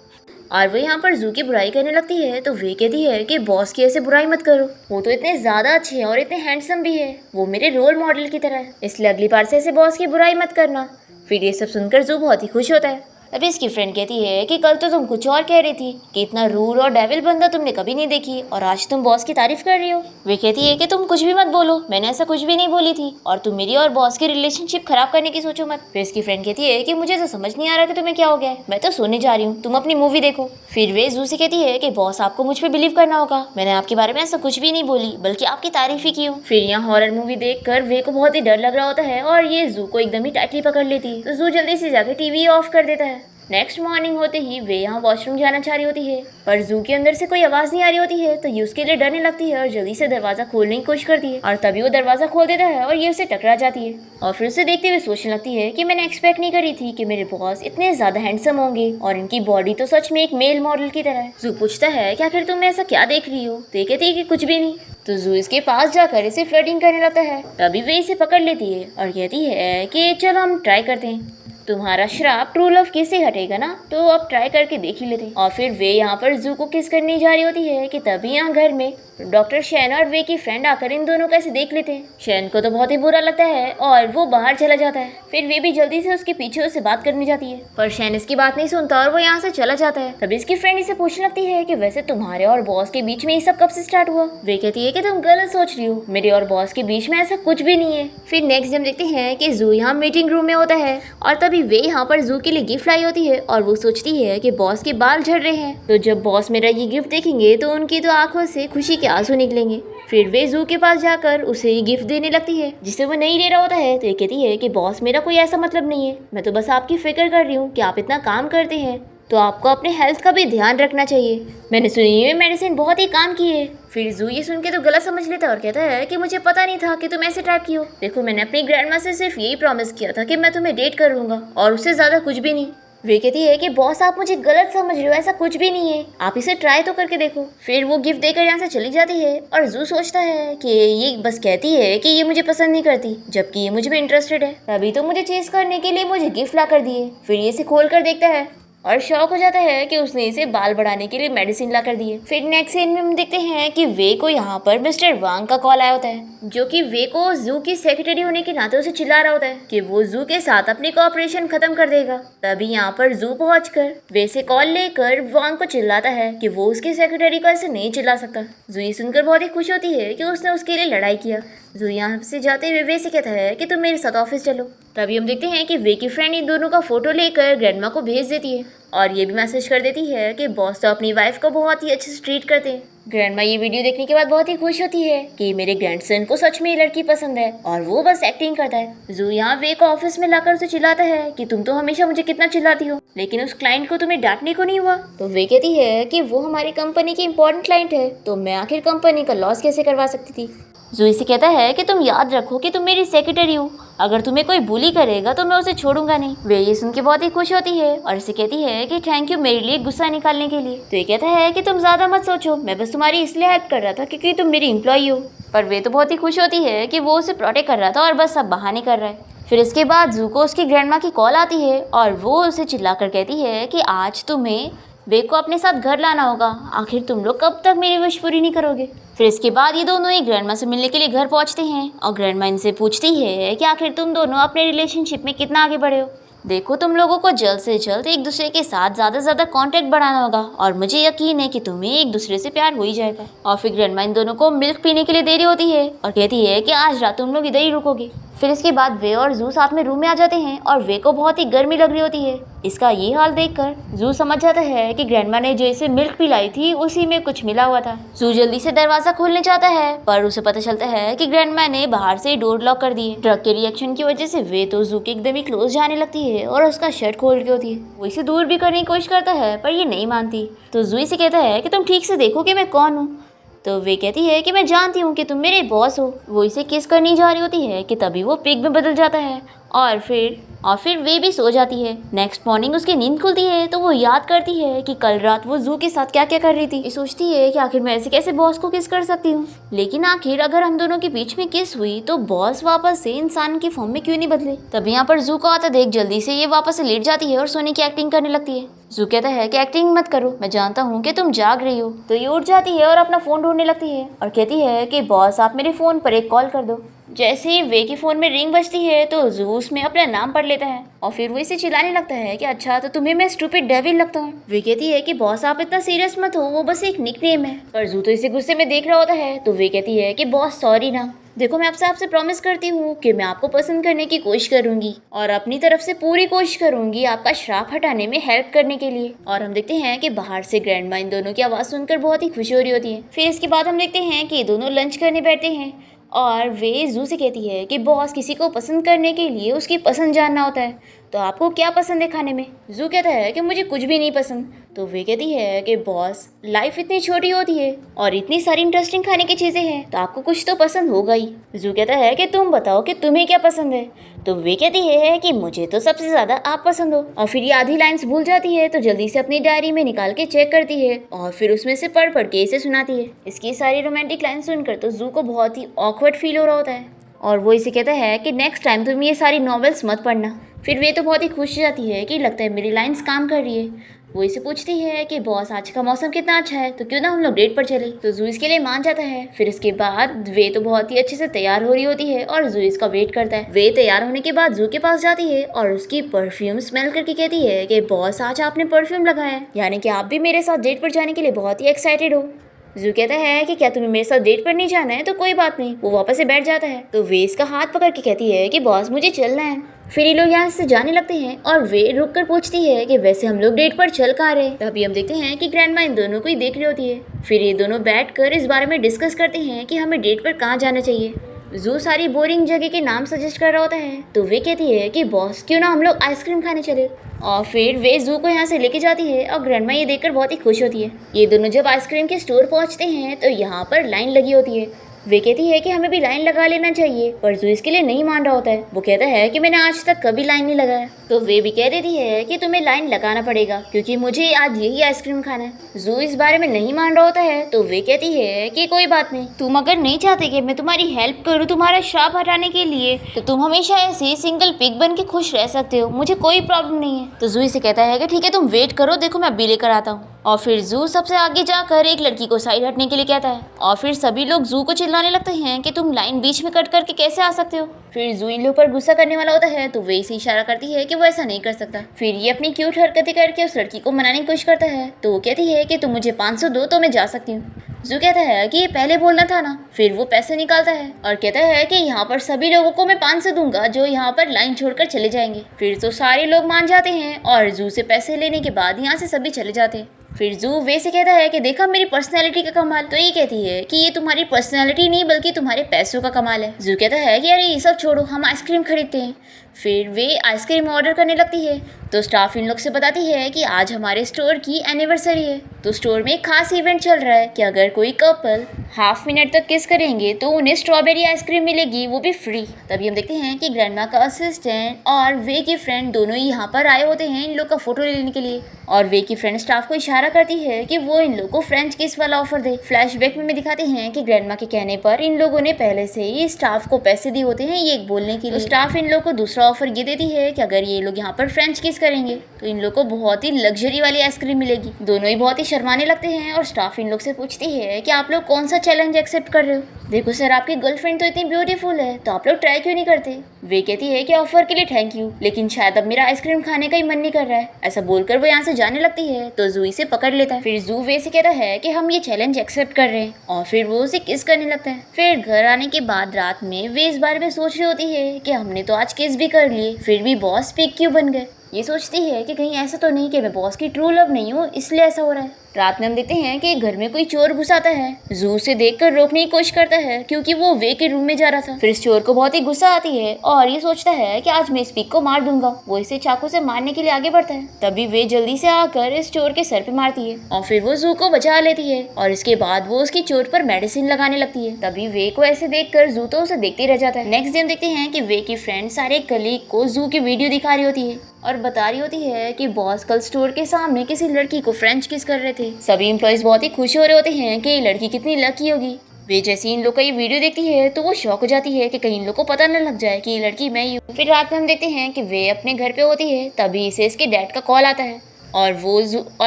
और वो यहाँ पर जू की बुराई करने लगती है। तो वे कहती है कि बॉस की ऐसे बुराई मत करो, वो तो इतने ज्यादा अच्छे हैं और इतने हैंडसम भी है, वो मेरे रोल मॉडल की तरह है, इसलिए अगली बार से ऐसे बॉस की बुराई मत करना। फिर ये सब सुनकर जू बहुत ही खुश होता है। अभी इसकी फ्रेंड कहती है कि कल तो तुम कुछ और कह रही थी कि इतना रूड और डेविल बंदा तुमने कभी नहीं देखी और आज तुम बॉस की तारीफ कर रही हो। वे कहती है कि तुम कुछ भी मत बोलो, मैंने ऐसा कुछ भी नहीं बोली थी और तुम मेरी और बॉस की रिलेशनशिप खराब करने की सोचो मत। फिर इसकी फ्रेंड कहती है कि मुझे तो समझ नहीं आ रहा कि तुम्हें क्या हो गया है, मैं तो सोने जा रही हूँ, तुम अपनी मूवी देखो। फिर वे जू से कहती है कि बॉस आपको मुझ पर बिलीव करना होगा, मैंने आपके बारे में ऐसा कुछ भी नहीं बोली बल्कि आपकी तारीफ ही की हूँ। फिर यहाँ हॉरर मूवी देखकर वे को बहुत ही डर लग रहा होता है और ये जू को एकदम ही टाइटली पकड़ लेती है। तो जू जल्दी से जाकर टीवी ऑफ कर देता है। नेक्स्ट मॉर्निंग होते ही वे यहाँ वॉशरूम जाना चाह रही होती है पर जू के अंदर से कोई आवाज नहीं आ रही होती है। तो ये उसके लिए डरने लगती है और जल्दी से दरवाजा खोलने की कोशिश करती है और तभी वो दरवाजा खोल देता है और ये उसे टकरा जाती है और फिर उसे देखते हुए सोचने लगती है कि मैंने एक्सपेक्ट नहीं करी थी कि मेरे बॉस इतने ज्यादा हैंडसम होंगे और इनकी बॉडी तो सच में एक मेल मॉडल की तरह है। जू पूछता है कि आखिर तुम ऐसा क्या देख रही हो, तो ये कहती है कि कुछ भी नहीं। तो जू इसके पास जाकर इसे फ्लर्टिंग करने लगता है। तभी वे इसे पकड़ लेती है और कहती है कि चलो हम ट्राई करते हैं, तुम्हारा श्राप ट्रू लव किस से हटेगा ना, तो अब ट्राई करके देख ही लेते हैं। और फिर वे यहाँ पर जू को किस करने जा रही होती है कि तभी यहाँ घर में डॉक्टर शैन और वे की फ्रेंड आकर इन दोनों को ऐसे देख लेते हैं। शैन को तो बहुत ही बुरा लगता है और वो बाहर चला जाता है। फिर वे भी जल्दी से उसके पीछे उससे बात करने जाती है पर शैन इसकी बात नहीं सुनता और वो यहाँ से चला जाता है। तभी इसकी फ्रेंड इसे पूछने लगती है कि वैसे तुम्हारे और बॉस के बीच में ये सब कब से स्टार्ट हुआ। वे कहती है कि तुम गलत सोच रही हो, मेरे और बॉस के बीच में ऐसा कुछ भी नहीं है। फिर नेक्स्ट हम देखते हैं कि जू यहाँ मीटिंग रूम में होता है और तभी वे यहाँ पर जू के लिए गिफ्ट लाई होती है और वो सोचती है कि बॉस के बाल झड़ रहे हैं, तो जब बॉस मेरा ये गिफ्ट देखेंगे तो उनकी तो आंखों से खुशी के आंसू निकलेंगे। फिर वे जू के पास जाकर उसे ये गिफ्ट देने लगती है जिसे वो नहीं ले रहा होता है। तो ये कहती है कि बॉस मेरा कोई ऐसा मतलब नहीं है, मैं तो बस आपकी फिक्र कर रही हूँ कि आप इतना काम करते हैं तो आपको अपने हेल्थ का भी ध्यान रखना चाहिए, मैंने सुनी हुई मेडिसिन बहुत ही काम की है। फिर जू ये सुन के तो गलत समझ लेता है और कहता है कि मुझे पता नहीं था कि तुम ऐसे टाइप की हो, देखो मैंने अपनी ग्रैंडमा से सिर्फ यही प्रॉमिस किया था कि मैं तुम्हें डेट करूंगा और उससे ज्यादा कुछ भी नहीं। वे कहती है कि बॉस आप मुझे गलत समझ रहे हो, ऐसा कुछ भी नहीं है, आप इसे ट्राई तो करके देखो। फिर वो गिफ्ट देकर यहाँ से चली जाती है और जू सोचता है कि ये बस कहती है कि ये मुझे पसंद नहीं करती जबकि ये मुझे में इंटरेस्टेड है, तभी तो मुझे चेस करने के लिए मुझे गिफ्ट ला कर दिए। फिर ये इसे खोल कर देखता है और शौक हो जाता है कि उसने इसे बाल बढ़ाने के लिए मेडिसिन ला कर दी है। फिर नेक्स्ट सीन में हम देखते हैं कि वे को यहाँ पर मिस्टर वांग का कॉल आया होता है जो कि वे को जू की सेक्रेटरी होने के नाते उसे चिल्ला रहा होता है कि वो जू के साथ अपनी कोऑपरेशन खत्म कर देगा। तभी यहाँ पर जू पहुंचकर वे से कॉल लेकर वांग को चिल्लाता है कि वो उसकी सेक्रेटरी को ऐसे नहीं चिल्ला सकता। जू ये सुनकर बहुत ही खुश होती है कि उसने उसके लिए लड़ाई किया। जू यहाँ से जाते हुए वे से कहता है कि तुम मेरे साथ ऑफिस चलो। तभी हम देखते हैं कि वे की फ्रेंड इन दोनों का फोटो लेकर ग्रैंडमा को भेज देती है और ये भी मैसेज कर देती है कि बॉस तो अपनी वाइफ को बहुत ही अच्छे से ट्रीट करते हैं। ग्रैंडमा ये वीडियो देखने के बाद बहुत ही खुश होती है कि मेरे ग्रैंडसन को सच में ये लड़की पसंद है और वो बस एक्टिंग करता है। जू यहाँ वे को ऑफिस में लाकर उसे चिल्लाता है कि तुम तो हमेशा मुझे कितना चिल्लाती हो, लेकिन उस क्लाइंट को तुम्हें डांटने को नहीं हुआ। तो वे कहती है कि वो हमारी कंपनी की इंपॉर्टेंट क्लाइंट है, तो मैं आखिर कंपनी का लॉस कैसे करवा सकती थी। जूही से कहता है कि तुम याद रखो कि तुम मेरी सेक्रेटरी हो, अगर तुम्हें कोई बुली करेगा तो मैं उसे छोड़ूंगा नहीं। वे ये सुन के बहुत ही खुश होती है और इसे कहती है कि थैंक यू मेरे लिए गुस्सा निकालने के लिए। तो ये कहता है कि तुम ज्यादा मत सोचो, मैं बस तुम्हारी इसलिए हेल्प कर रहा था क्योंकि तुम मेरी एम्प्लॉई हो। पर वे तो बहुत ही खुश होती है कि वो उसे प्रोटेक्ट कर रहा था और बस सब बहाने कर रहा है। फिर इसके बाद जू को उसकी ग्रैंडमा की कॉल आती है और वो उसे चिल्लाकर कहती है कि आज तुम्हें वे को अपने साथ घर लाना होगा, आखिर तुम लोग कब तक मेरी विश पूरी नहीं करोगे। फिर इसके बाद ये दोनों एक ग्रैंडमा से मिलने के लिए घर पहुंचते हैं और ग्रैंडमा इनसे पूछती है कि आखिर तुम दोनों अपने रिलेशनशिप में कितना आगे बढ़े हो। देखो तुम लोगों को जल्द से जल्द एक दूसरे के साथ ज़्यादा से ज़्यादा कांटेक्ट बढ़ाना होगा और मुझे यकीन है कि तुम्हें एक दूसरे से प्यार हो ही जाएगा। और फिर ग्रैंडमा इन दोनों को मिल्क पीने के लिए दे रही होती है और कहती है कि आज रात तुम लोग इधर ही रुकोगे। फिर इसके बाद वे और जू साथ में रूम में आ जाते हैं और वे को बहुत ही गर्मी लग रही होती है। इसका ये हाल देखकर जू समझ जाता है कि ग्रैंडमा ने जो इसे मिल्क पिलाई थी उसी में कुछ मिला हुआ था। जू जल्दी से दरवाजा खोलने चाहता है पर उसे पता चलता है कि ग्रैंडमा ने बाहर से डोर लॉक कर दी है। ड्रग के रिएक्शन की वजह से वे तो जू के एकदम ही क्लोज जाने लगती है और उसका शर्ट खोल रही होती है। वो इसे दूर भी करने की कोशिश करता है पर ये नहीं मानती। तो जू इसे कहता है कि तुम ठीक से देखो कि मैं कौन हूँ। तो वे कहती है कि मैं जानती हूँ कि तुम मेरे बॉस हो। वो इसे किस करनी जा रही होती है कि तभी वो पिग में बदल जाता है और फिर वे भी सो जाती है। नेक्स्ट मॉर्निंग उसकी नींद खुलती है तो वो याद करती है कि कल रात वो जू के साथ क्या क्या कर रही थी। ये सोचती है कि आखिर मैं ऐसे कैसे बॉस को किस कर सकती हूँ, लेकिन आखिर अगर हम दोनों के बीच में किस हुई तो बॉस वापस से इंसान की फॉर्म में क्यों नहीं बदले। तभी यहाँ पर जू को आता देख जल्दी से ये वापस से लेट जाती है और सोने की एक्टिंग करने लगती है। जू कहता है कि एक्टिंग मत करो, मैं जानता हूँ कि तुम जाग रही हो। तो ये उठ जाती है और अपना फ़ोन ढूंढने लगती है और कहती है कि बॉस आप मेरे फ़ोन पर एक कॉल कर दो। जैसे ही वे के फ़ोन में रिंग बजती है तो जू उसमें अपना नाम पढ़ लेता है और फिर वो इसे चिल्लाने लगता है कि अच्छा तो तुम्हें मैं स्टूपिड डेविल लगता हूँ। वे कहती है कि बॉस आप इतना सीरियस मत हो, वो बस एक निकनेम है। पर जू तो इसे गुस्से में देख रहा होता है तो वे कहती है कि बॉस सॉरी ना, देखो मैं आपसे प्रॉमिस करती हूँ कि मैं आपको पसंद करने की कोशिश करूंगी और अपनी तरफ से पूरी कोशिश करूंगी आपका श्राप हटाने में हेल्प करने के लिए। और हम देखते हैं कि बाहर से ग्रैंडमा इन दोनों की आवाज़ सुनकर बहुत ही खुशी हो रही होती है। फिर इसके बाद हम देखते हैं कि ये दोनों लंच करने बैठते हैं और वे जू से कहती है कि बॉस किसी को पसंद करने के लिए उसकी पसंद जानना होता है, तो आपको क्या पसंद है खाने में। जू कहता है कि मुझे कुछ भी नहीं पसंद। तो वे कहती है कि बॉस लाइफ इतनी छोटी होती है और इतनी सारी इंटरेस्टिंग खाने की चीज़ें हैं तो आपको कुछ तो पसंद होगा ही। जू कहता है कि तुम बताओ कि तुम्हें क्या पसंद है। तो वे कहती है कि मुझे तो सबसे ज़्यादा आप पसंद हो। और फिर ये आधी लाइन्स भूल जाती है तो जल्दी से अपनी डायरी में निकाल के चेक करती है और फिर उसमें से पढ़ के इसे सुनाती है। इसकी सारी रोमांटिक लाइन सुनकर तो जू को बहुत ही ऑकवर्ड फील हो रहा होता है और वो इसे कहता है कि नेक्स्ट टाइम तुम ये सारी नॉवेल्स मत पढ़ना। फिर वे तो बहुत ही खुश हो जाती है कि लगता है मेरी लाइन्स काम कर रही है। वो इसे पूछती है कि बॉस आज का मौसम कितना अच्छा है, तो क्यों ना हम लोग डेट पर चले। तो जू इसके लिए मान जाता है। फिर इसके बाद वे तो बहुत ही अच्छे से तैयार हो रही होती है और जू इसका वेट करता है। वे तैयार होने के बाद जू के पास जाती है और उसकी परफ्यूम स्मेल करके कहती है कि बॉस आज आपने परफ्यूम लगाया है, यानी कि आप भी मेरे साथ डेट पर जाने के लिए बहुत ही एक्साइटेड हो। जू कहता है कि क्या तुम्हें मेरे साथ डेट पर नहीं जाना है, तो कोई बात नहीं। वो वापस से बैठ जाता है। तो वे इसका हाथ पकड़ के कहती है कि बॉस मुझे चलना है। फिर ये लोग यहाँ से जाने लगते हैं और वे रुक कर पूछती है कि वैसे हम लोग डेट पर चल कहाँ रहे। तभी हम देखते हैं कि ग्रैंडमा इन दोनों को ही देख रही होती है। फिर ये दोनों बैठकर इस बारे में डिस्कस करते हैं कि हमें डेट पर कहाँ जाना चाहिए। जू सारी बोरिंग जगह के नाम सजेस्ट कर रहा होता है तो वे कहती है कि बॉस क्यों ना हम लोग आइसक्रीम खाने चले। और फिर वे जू को यहाँ से लेके जाती है और ग्रैंडमा ये देखकर बहुत ही खुश होती है। ये दोनों जब आइसक्रीम के स्टोर पहुँचते हैं तो यहाँ पर लाइन लगी होती है। वे कहती है कि हमें भी लाइन लगा लेना चाहिए, पर जू इसके लिए नहीं मान रहा होता है। वो कहता है कि मैंने आज तक कभी लाइन नहीं लगाया। तो वे भी कह देती है कि तुम्हें लाइन लगाना पड़ेगा क्योंकि मुझे आज यही आइसक्रीम खाना है। जू इस बारे में नहीं मान रहा होता है तो वे कहती है कि कोई बात नहीं, तुम अगर नहीं चाहते कि मैं तुम्हारी हेल्प करूँ तुम्हारा श्राप हटाने के लिए तो तुम हमेशा ऐसे सिंगल पिग बन के खुश रह सकते हो, मुझे कोई प्रॉब्लम नहीं है। तो जू इसे कहता है कि ठीक है तुम वेट करो, देखो मैं अभी लेकर आता हूँ। और फिर जू सबसे आगे जाकर एक लड़की को साइड हटने के लिए कहता है और फिर सभी लोग जू को चिल्लाने लगते हैं कि तुम लाइन बीच में कट करके कैसे आ सकते हो। फिर जू इन लोग पर गुस्सा करने वाला होता है तो वे इसे इशारा करती है कि वो ऐसा नहीं कर सकता। फिर ये अपनी क्यूट हरकतें करके उस लड़की को मनाने की कोशिश करता है तो वो कहती है कि तुम मुझे 500 दो तो मैं जा सकती हूँ। जू कहता है कि ये पहले बोलना था ना। फिर वो पैसे निकालता है और कहता है कि यहाँ पर सभी लोगों को मैं 500 दूंगा जो यहाँ पर लाइन छोड़कर चले जाएंगे। फिर तो सारे लोग मान जाते हैं और जू से पैसे लेने के बाद यहाँ से सभी चले जाते हैं। फिर जू वे से कहता है कि देखा मेरी पर्सनैलिटी का कमाल। तो ये कहती है कि ये तुम्हारी पर्सनैलिटी नहीं बल्कि तुम्हारे पैसों का कमाल है। जू कहता है कि अरे ये सब छोड़ो, हम आइसक्रीम खरीदते हैं। फिर वे आइसक्रीम ऑर्डर करने लगती है तो स्टाफ इन लोग से बताती है कि आज हमारे स्टोर की एनिवर्सरी है। तो स्टोर में एक खास इवेंट चल रहा है कि अगर कोई कपल हाफ मिनट तक किस करेंगे तो उन्हें स्ट्रॉबेरी आइसक्रीम मिलेगी, वो भी फ्री। तभी हम देखते हैं कि ग्रैंडमा का असिस्टेंट और वे की फ्रेंड दोनों ही यहाँ पर आए होते हैं इन लोग का फोटो लेने के लिए। और वे की फ्रेंड स्टाफ को इशारा करती है कि वो इन लोग को फ्रेंच किस वाला ऑफर दे। फ्लैशबैक में दिखाते हैं कि ग्रैंडमा के कहने पर इन लोगों ने पहले से ही स्टाफ को पैसे दिए होते हैं ये एक बोलने के लिए। तो स्टाफ इन लोग को दूसरा ऑफर ये देती है कि अगर ये लोग यहाँ पर फ्रेंच किस करेंगे तो इन लोग को बहुत ही लग्जरी वाली आइसक्रीम मिलेगी। दोनों ही बहुत ही शर्माने लगते हैं और स्टाफ इन लोग से पूछती है कि आप लोग कौन सा चैलेंज एक्सेप्ट कर रहे हो। देखो सर, आपकी गर्लफ्रेंड तो इतनी ब्यूटीफुल है तो आप लोग ट्राई क्यों नहीं करते। वे कहती है कि ऑफर के लिए थैंक यू, लेकिन शायद अब मेरा आइसक्रीम खाने का ही मन नहीं कर रहा है। ऐसा बोलकर वो यहाँ से जाने लगती है तो जू इसे पकड़ लेता है। फिर जू वे से कहता है कि हम ये चैलेंज एक्सेप्ट कर रहे हैं और फिर वो उसे किस करने लगता है। फिर घर आने के बाद रात में वे इस बारे में सोच रही होती है कि हमने तो आज किस भी कर लिए फिर भी बॉस पिक क्यों बन गए। ये सोचती है कि कहीं ऐसा तो नहीं कि मैं बॉस की ट्रू लव नहीं हूँ इसलिए ऐसा हो रहा है। रात में हम देखते हैं कि घर में कोई चोर घुस आता है। जू उसे देखकर रोकने की कोशिश करता है क्योंकि वो वे के रूम में जा रहा था। फिर इस चोर को बहुत ही गुस्सा आती है और ये सोचता है कि आज मैं इस पिक को मार दूंगा। वो इसे चाकू से मारने के लिए आगे बढ़ता है। तभी वे जल्दी से आकर इस चोर के सर पे मारती है और फिर वो जू को बचा लेती है और इसके बाद वो उसकी चोट पर मेडिसिन लगाने लगती है। तभी वे को ऐसे देखकर जू तो उसे देखते रह जाता है। नेक्स्ट डे हम देखते हैं कि वे की फ्रेंड सारे कलीग को जू की वीडियो दिखा रही होती है और बता रही होती है कि बॉस कल स्टोर के सामने किसी लड़की को फ्रेंच किस कर रहे थे। सभी एम्प्लॉइज बहुत ही खुश हो रहे होते हैं कि ये लड़की कितनी लकी होगी। वे जैसे इन लोग का ये वीडियो देखती है तो वो शॉक हो जाती है कि कहीं इन लोग को पता न लग जाए कि ये लड़की मैं ही हूँ। फिर रात में हम देखते हैं कि वे अपने घर पे होती है तभी इसे इसके डैड का कॉल आता है और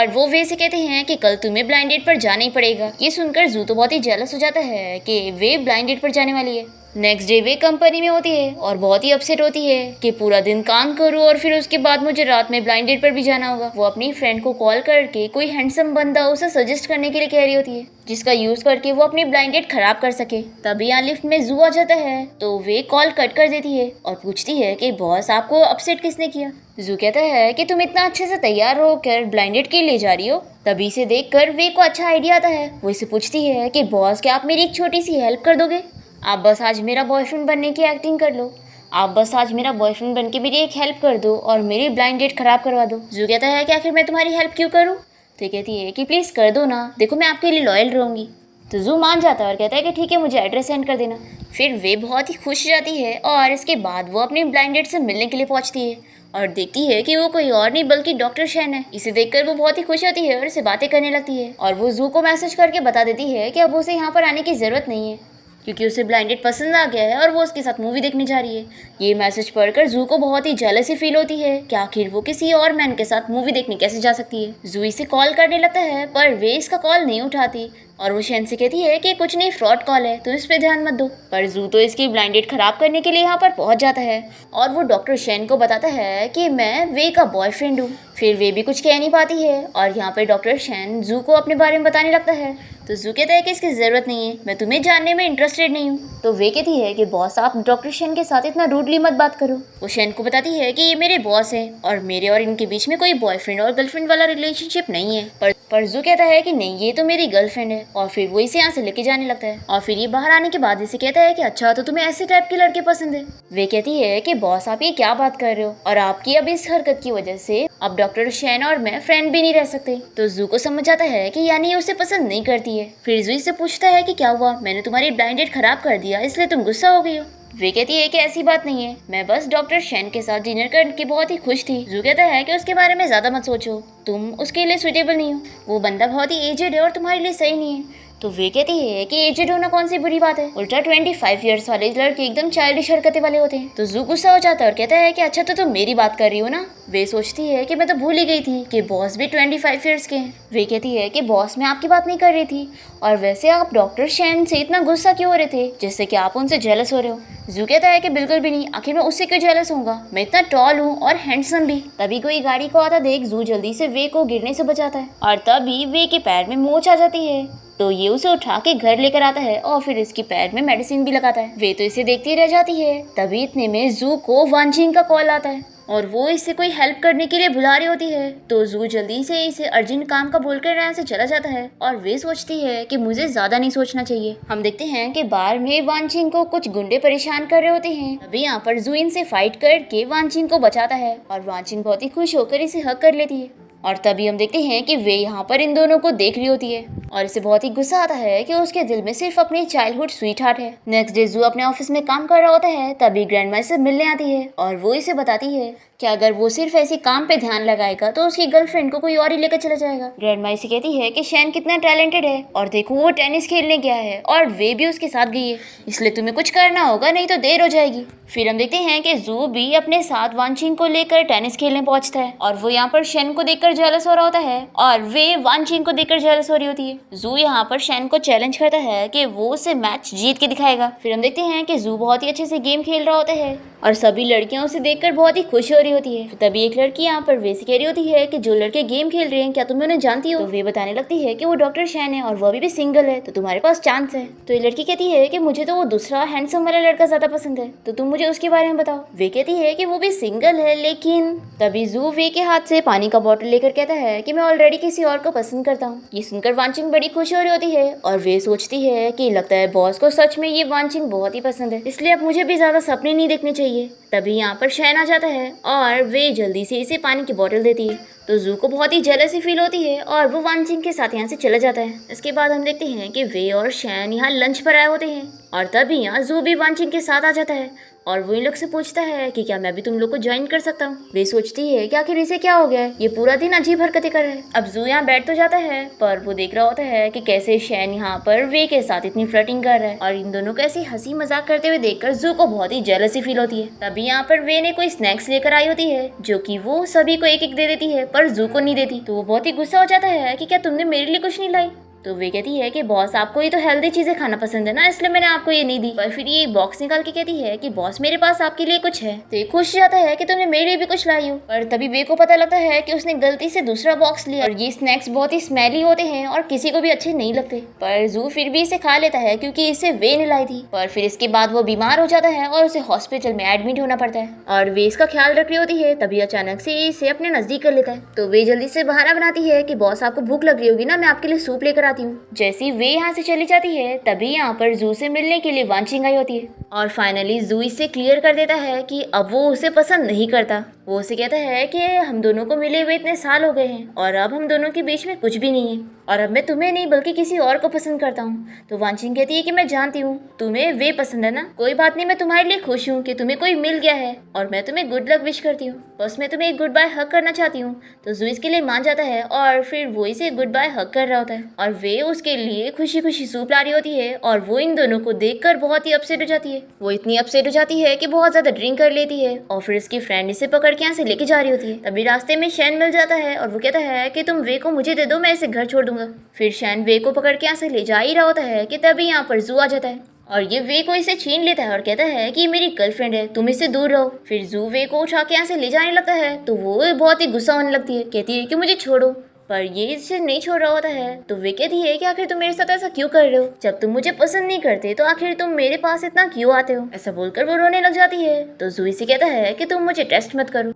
वो वे से कहते हैं कि कल तुम्हें ब्लाइंड डेट पर जाना ही पड़ेगा। ये सुनकर जू तो बहुत ही जेलस हो जाता है कि वे ब्लाइंड डेट पर जाने वाली है। नेक्स्ट डे वे कंपनी में होती है और बहुत ही अपसेट होती है कि पूरा दिन काम करूँ और फिर उसके बाद मुझे रात में ब्लाइंड डेट पर भी जाना होगा। वो अपनी फ्रेंड को कॉल करके कोई हैंडसम बंदा उसे सजेस्ट करने के लिए कह रही होती है जिसका यूज करके वो अपनी ब्लाइंड डेट खराब कर सके। तभी यहाँ लिफ्ट में जू आ जाता है तो वे कॉल कट कर देती है और पूछती है कि बॉस आपको अपसेट किसने किया। जू कहता है कि तुम इतना अच्छे से तैयार होकर ब्लाइंड डेट के लिए जा रही हो। तभी से देखकर वे को अच्छा आइडिया आता है। वो इसे पूछती है कि बॉस क्या आप मेरी एक छोटी सी हेल्प कर दोगे। आप बस आज मेरा बॉयफ्रेंड बनने की एक्टिंग कर लो। आप बस आज मेरा बॉयफ्रेंड बन के मेरी एक हेल्प कर दो और मेरी ब्लाइंड डेट खराब करवा दो। जू कहता है कि आखिर मैं तुम्हारी हेल्प क्यों करूँ। तो कहती है कि प्लीज़ कर दो ना, देखो मैं आपके लिए लॉयल रहूँगी। तो जू मान जाता है और कहता है कि ठीक है, मुझे एड्रेस सेंड कर देना। फिर वे बहुत ही खुश जाती है और इसके बाद वो अपनी ब्लाइंड डेट से मिलने के लिए पहुँचती है और देखती है कि वो कोई और नहीं बल्कि डॉक्टर शेन है। इसे देखकर वो बहुत ही खुश होती है और इसे बातें करने लगती है और वो जू को मैसेज करके बता देती है कि अब उसे यहाँ पर आने की ज़रूरत नहीं है क्योंकि उसे ब्लाइंड डेट पसंद आ गया है और वो उसके साथ मूवी देखने जा रही है। ये मैसेज पढ़कर जू को बहुत ही जेलसी फील होती है कि आखिर वो किसी और मैन के साथ मूवी देखने कैसे जा सकती है। जू इसे कॉल करने लगता है पर वे इसका कॉल नहीं उठाती और वो शेन से कहती है कि कुछ नहीं, फ्रॉड कॉल है, तुम इस पे ध्यान मत दो। पर जू तो इसकी ब्लाइंड डेट खराब करने के लिए यहाँ पर पहुँच जाता है और वो डॉक्टर शेन को बताता है कि मैं वे का बॉयफ्रेंड हूँ। फिर वे भी कुछ कह नहीं पाती है और यहाँ पर डॉक्टर शेन जू को अपने बारे में बताने लगता है। तो जू कहता है कि इसकी ज़रूरत नहीं है, मैं तुम्हें जानने में इंटरेस्टेड नहीं हूँ। तो वे कहती है कि बॉस आप डॉक्टर शेन के साथ इतना रूडली मत बात करो। वो शेन को बताती है कि ये मेरे बॉस हैं और मेरे और इनके बीच में कोई बॉयफ्रेंड और गर्लफ्रेंड वाला रिलेशनशिप नहीं है। पर जू कहता है कि नहीं, ये तो मेरी गर्लफ्रेंड है और फिर वो इसे यहाँ से लेके जाने लगता है। और फिर ये बाहर आने के बाद इसे कहता है कि अच्छा तो तुम्हें ऐसे टाइप के लड़के पसंद है। वे कहती है कि बॉस आप ये क्या बात कर रहे हो और आपकी अब इस हरकत की वजह से अब डॉक्टर शेन और मैं फ्रेंड भी नहीं रह सकते। तो जू को समझ आता है कि यानी ये उसे पसंद नहीं करती है। फिर जू इससे पूछता है कि क्या हुआ, मैंने तुम्हारी ब्लाइंड डेट खराब कर दिया इसलिए तुम गुस्सा हो गई हो। वे कहती है कि ऐसी बात नहीं है, मैं बस डॉक्टर शेन के साथ डिनर करके बहुत ही खुश थी। जू कहता है कि उसके बारे में ज़्यादा मत सोचो, तुम उसके लिए सुटेबल नहीं हो, वो बंदा बहुत ही एजेड है और तुम्हारे लिए सही नहीं है। तो वे कहती है कि एजेड होना कौन सी बुरी बात है, उल्टा 25 ईयर्स वाले लड़के एकदम चाइल्डिश हरकतें वाले होते हैं। तो जू गुस्सा हो जाता है और कहता है कि अच्छा तो तुम मेरी बात कर रही हो ना। वे सोचती है कि मैं तो भूल ही गई थी कि बॉस भी 25 ईयर्स के हैं। वे कहती है कि बॉस मैं आपकी बात नहीं कर रही थी और वैसे आप डॉक्टर शेन से इतना गुस्सा क्यों हो रहे थे जिससे कि आप उनसे जेलस हो रहे हो। जू कहता है कि बिल्कुल भी नहीं, आखिर मैं उससे क्यों जेलस होऊंगा, मैं इतना टॉल हूँ और हैंडसम भी। तभी कोई गाड़ी को आता देख जू जल्दी से वे को गिरने से बचाता है और तभी वे के पैर में मोच आ जाती है तो ये उसे उठा के घर लेकर आता है और फिर इसके पैर में मेडिसिन भी लगाता है। वे तो इसे देखती रह जाती है। तभी इतने में जू को वांचिंग का कॉल आता है और वो इससे कोई हेल्प करने के लिए बुला रही होती है। तो जू जल्दी से इसे अर्जेंट काम का बोलकर यहाँ से चला जाता है और वे सोचती है कि मुझे ज्यादा नहीं सोचना चाहिए। हम देखते हैं कि बार में वांचिंग को कुछ गुंडे परेशान कर रहे होते हैं। अभी यहाँ पर जू इनसे फाइट करके वांचिंग को बचाता है और वांचिंग बहुत ही खुश होकर इसे हक कर लेती है। और तभी हम देखते हैं कि वे यहाँ पर इन दोनों को देख रही होती है और इसे बहुत ही गुस्सा आता है कि उसके दिल में सिर्फ अपनी चाइल्डहुड स्वीट हार्ट है। नेक्स्ट डे जू अपने ऑफिस में काम कर रहा होता है। तभी ग्रैंडमा से मिलने आती है और वो इसे बताती है कि अगर वो सिर्फ ऐसे काम पे ध्यान लगाएगा तो उसकी गर्लफ्रेंड को कोई और ही लेकर चला जाएगा। ग्रैंडमा इसे कहती है कि शैन कितना टैलेंटेड है और देखो वो टेनिस खेलने गया है और वे भी उसके साथ गई है, इसलिए तुम्हें कुछ करना होगा नहीं तो देर हो जाएगी। फिर हम देखते हैं कि जू भी अपने साथ वांचिंग को लेकर टेनिस खेलने पहुंचता है और वो यहाँ पर शैन को देखकर जेलस हो रहा होता है और वे वांचिंग को देखकर जेलस हो रही होती है। जू यहाँ पर शैन को चैलेंज करता है कि वो उसे मैच जीत के दिखाएगा। फिर हम देखते हैं कि जू बहुत ही अच्छे से गेम खेल रहा होता है और सभी लड़कियां उसे देखकर बहुत ही खुश हो रही होती है। तभी एक लड़की यहाँ पर वे से कह रही होती है कि जो लड़के गेम खेल रहे हैं क्या तुम उन्हें जानती हो? तो वे बताने लगती है कि वो डॉक्टर शैन है और वो अभी भी सिंगल है, तो तुम्हारे पास चांस है। तो ये लड़की कहती है कि मुझे तो वो दूसरा हैंडसम वाला लड़का ज्यादा पसंद है, तो तुम मुझे उसके बारे में बताओ। वे कहती है कि वो भी सिंगल है लेकिन। तभी जू वे के हाथ से पानी का बॉटल लेकर कहता है कि मैं ऑलरेडी किसी और को पसंद करता हूँ। ये सुनकर वांचिंग बड़ी खुश हो रही होती है और वे सोचती है कि लगता है बॉस को सच में ये वांचिंग बहुत ही पसंद है, इसलिए अब मुझे भी ज्यादा सपने नहीं देखने चाहिए। तभी यहाँ पर शैन आ जाता है और वे जल्दी से इसे पानी की बोतल देती है। तो जू को बहुत ही जेलसी फील होती है और वो वांचिंग के साथ यहाँ से चला जाता है। इसके बाद हम देखते हैं कि वे और शैन यहाँ लंच पर आए होते हैं और तभी यहाँ जू भी वांचिंग के साथ आ जाता है और वो इन लोग से पूछता है कि क्या मैं भी तुम लोग को ज्वाइन कर सकता हूँ। वे सोचती है कि आखिर इसे क्या हो गया है, ये पूरा दिन अजीब हरकतें कर रहा है। अब जू यहाँ बैठ तो जाता है पर वो देख रहा होता है कि कैसे शैन यहाँ पर वे के साथ इतनी फ्लर्टिंग कर रहा है और इन दोनों को ऐसी हंसी मजाक करते हुए देखकर जू को बहुत ही जेलसी फील होती है। तभी यहाँ पर वे ने कोई स्नैक्स लेकर आई होती है जो कि वो सभी को एक एक दे देती है पर जू को नहीं देती। तो वो बहुत ही गुस्सा हो जाता है कि क्या तुमने मेरे लिए कुछ नहीं लाई? तो वे कहती है कि बॉस आपको ये तो हेल्दी चीजें खाना पसंद है ना, इसलिए मैंने आपको ये नहीं दी। पर फिर ये बॉक्स निकाल के कहती है कि बॉस मेरे पास आपके लिए कुछ है। तो ये खुश जाता है कि तुमने मेरे लिए भी कुछ लाई हो। पर तभी वे को पता लगता है कि उसने गलती से दूसरा बॉक्स लिया और ये स्नैक्स बहुत ही स्मेली होते हैं और किसी को भी अच्छे नहीं लगते। पर जू फिर भी इसे खा लेता है क्योंकि इसे वे ने लाई थी। पर फिर इसके बाद वो बीमार हो जाता है और उसे हॉस्पिटल में एडमिट होना पड़ता है और वे इसका ख्याल रख रही होती है। तभी अचानक से इसे अपने नजदीक कर लेता है। तो वे जल्दी से बहाना बनाती है कि बॉस आपको भूख लग रही होगी ना, मैं आपके लिए सूप लेकर आती हूँ। जैसी वे यहाँ से चली जाती है तभी यहाँ पर जू से मिलने के लिए वांचिंग आई होती है और फाइनली जू इससे क्लियर कर देता है कि अब वो उसे पसंद नहीं करता। वो उसे कहता है कि हम दोनों को मिले हुए इतने साल हो गए हैं और अब हम दोनों के बीच में कुछ भी नहीं है और अब मैं तुम्हें नहीं बल्कि किसी और को पसंद करता हूँ। तो वांचिंग कहती है कि मैं जानती हूँ तुम्हें वे पसंद है ना, कोई बात नहीं, मैं तुम्हारे लिए खुश हूँ कि तुम्हें कोई मिल गया है और मैं तुम्हें गुड लक विश करती हूँ, बस मैं तुम्हें एक गुड बाय हक करना चाहती हूँ। तो जू इसके लिए मान जाता है और फिर वो इसे गुड बाय हक कर रहा होता है और वे उसके लिए खुशी खुशी सूप ला रही होती है और वो इन दोनों को देखकर बहुत ही अपसेट हो जाती है। वो इतनी अपसेट हो जाती है कि बहुत ज्यादा ड्रिंक कर लेती है और फिर इसकी फ्रेंड इसे पकड़ के यहाँ से लेके जा रही होती है। तभी रास्ते में शैन मिल जाता है और वो कहता है कि तुम वे को मुझे दे दो, मैं इसे घर छोड़ दूंगा। फिर शैन वे को पकड़ के यहाँ से ले जा ही रहा होता है कि तभी यहाँ पर जू आ जाता है और ये वे को इसे छीन लेता है और कहता है कि मेरी गर्लफ्रेंड है, तुम इससे दूर रहो। फिर जू वे को उठा के यहाँ से ले जाने लगता है तो वो बहुत ही गुस्सा होने लगती है, कहती है कि मुझे छोड़ो। पर ये इसे नहीं छोड़ रहा होता है तो वे कहती है कि आखिर तुम मेरे साथ ऐसा क्यों कर रहे हो, जब तुम मुझे पसंद नहीं करते तो आखिर तुम मेरे पास इतना क्यों आते हो। ऐसा बोलकर वो रोने लग जाती है। तो जू इसे कहता है कि तुम मुझे टेस्ट मत करो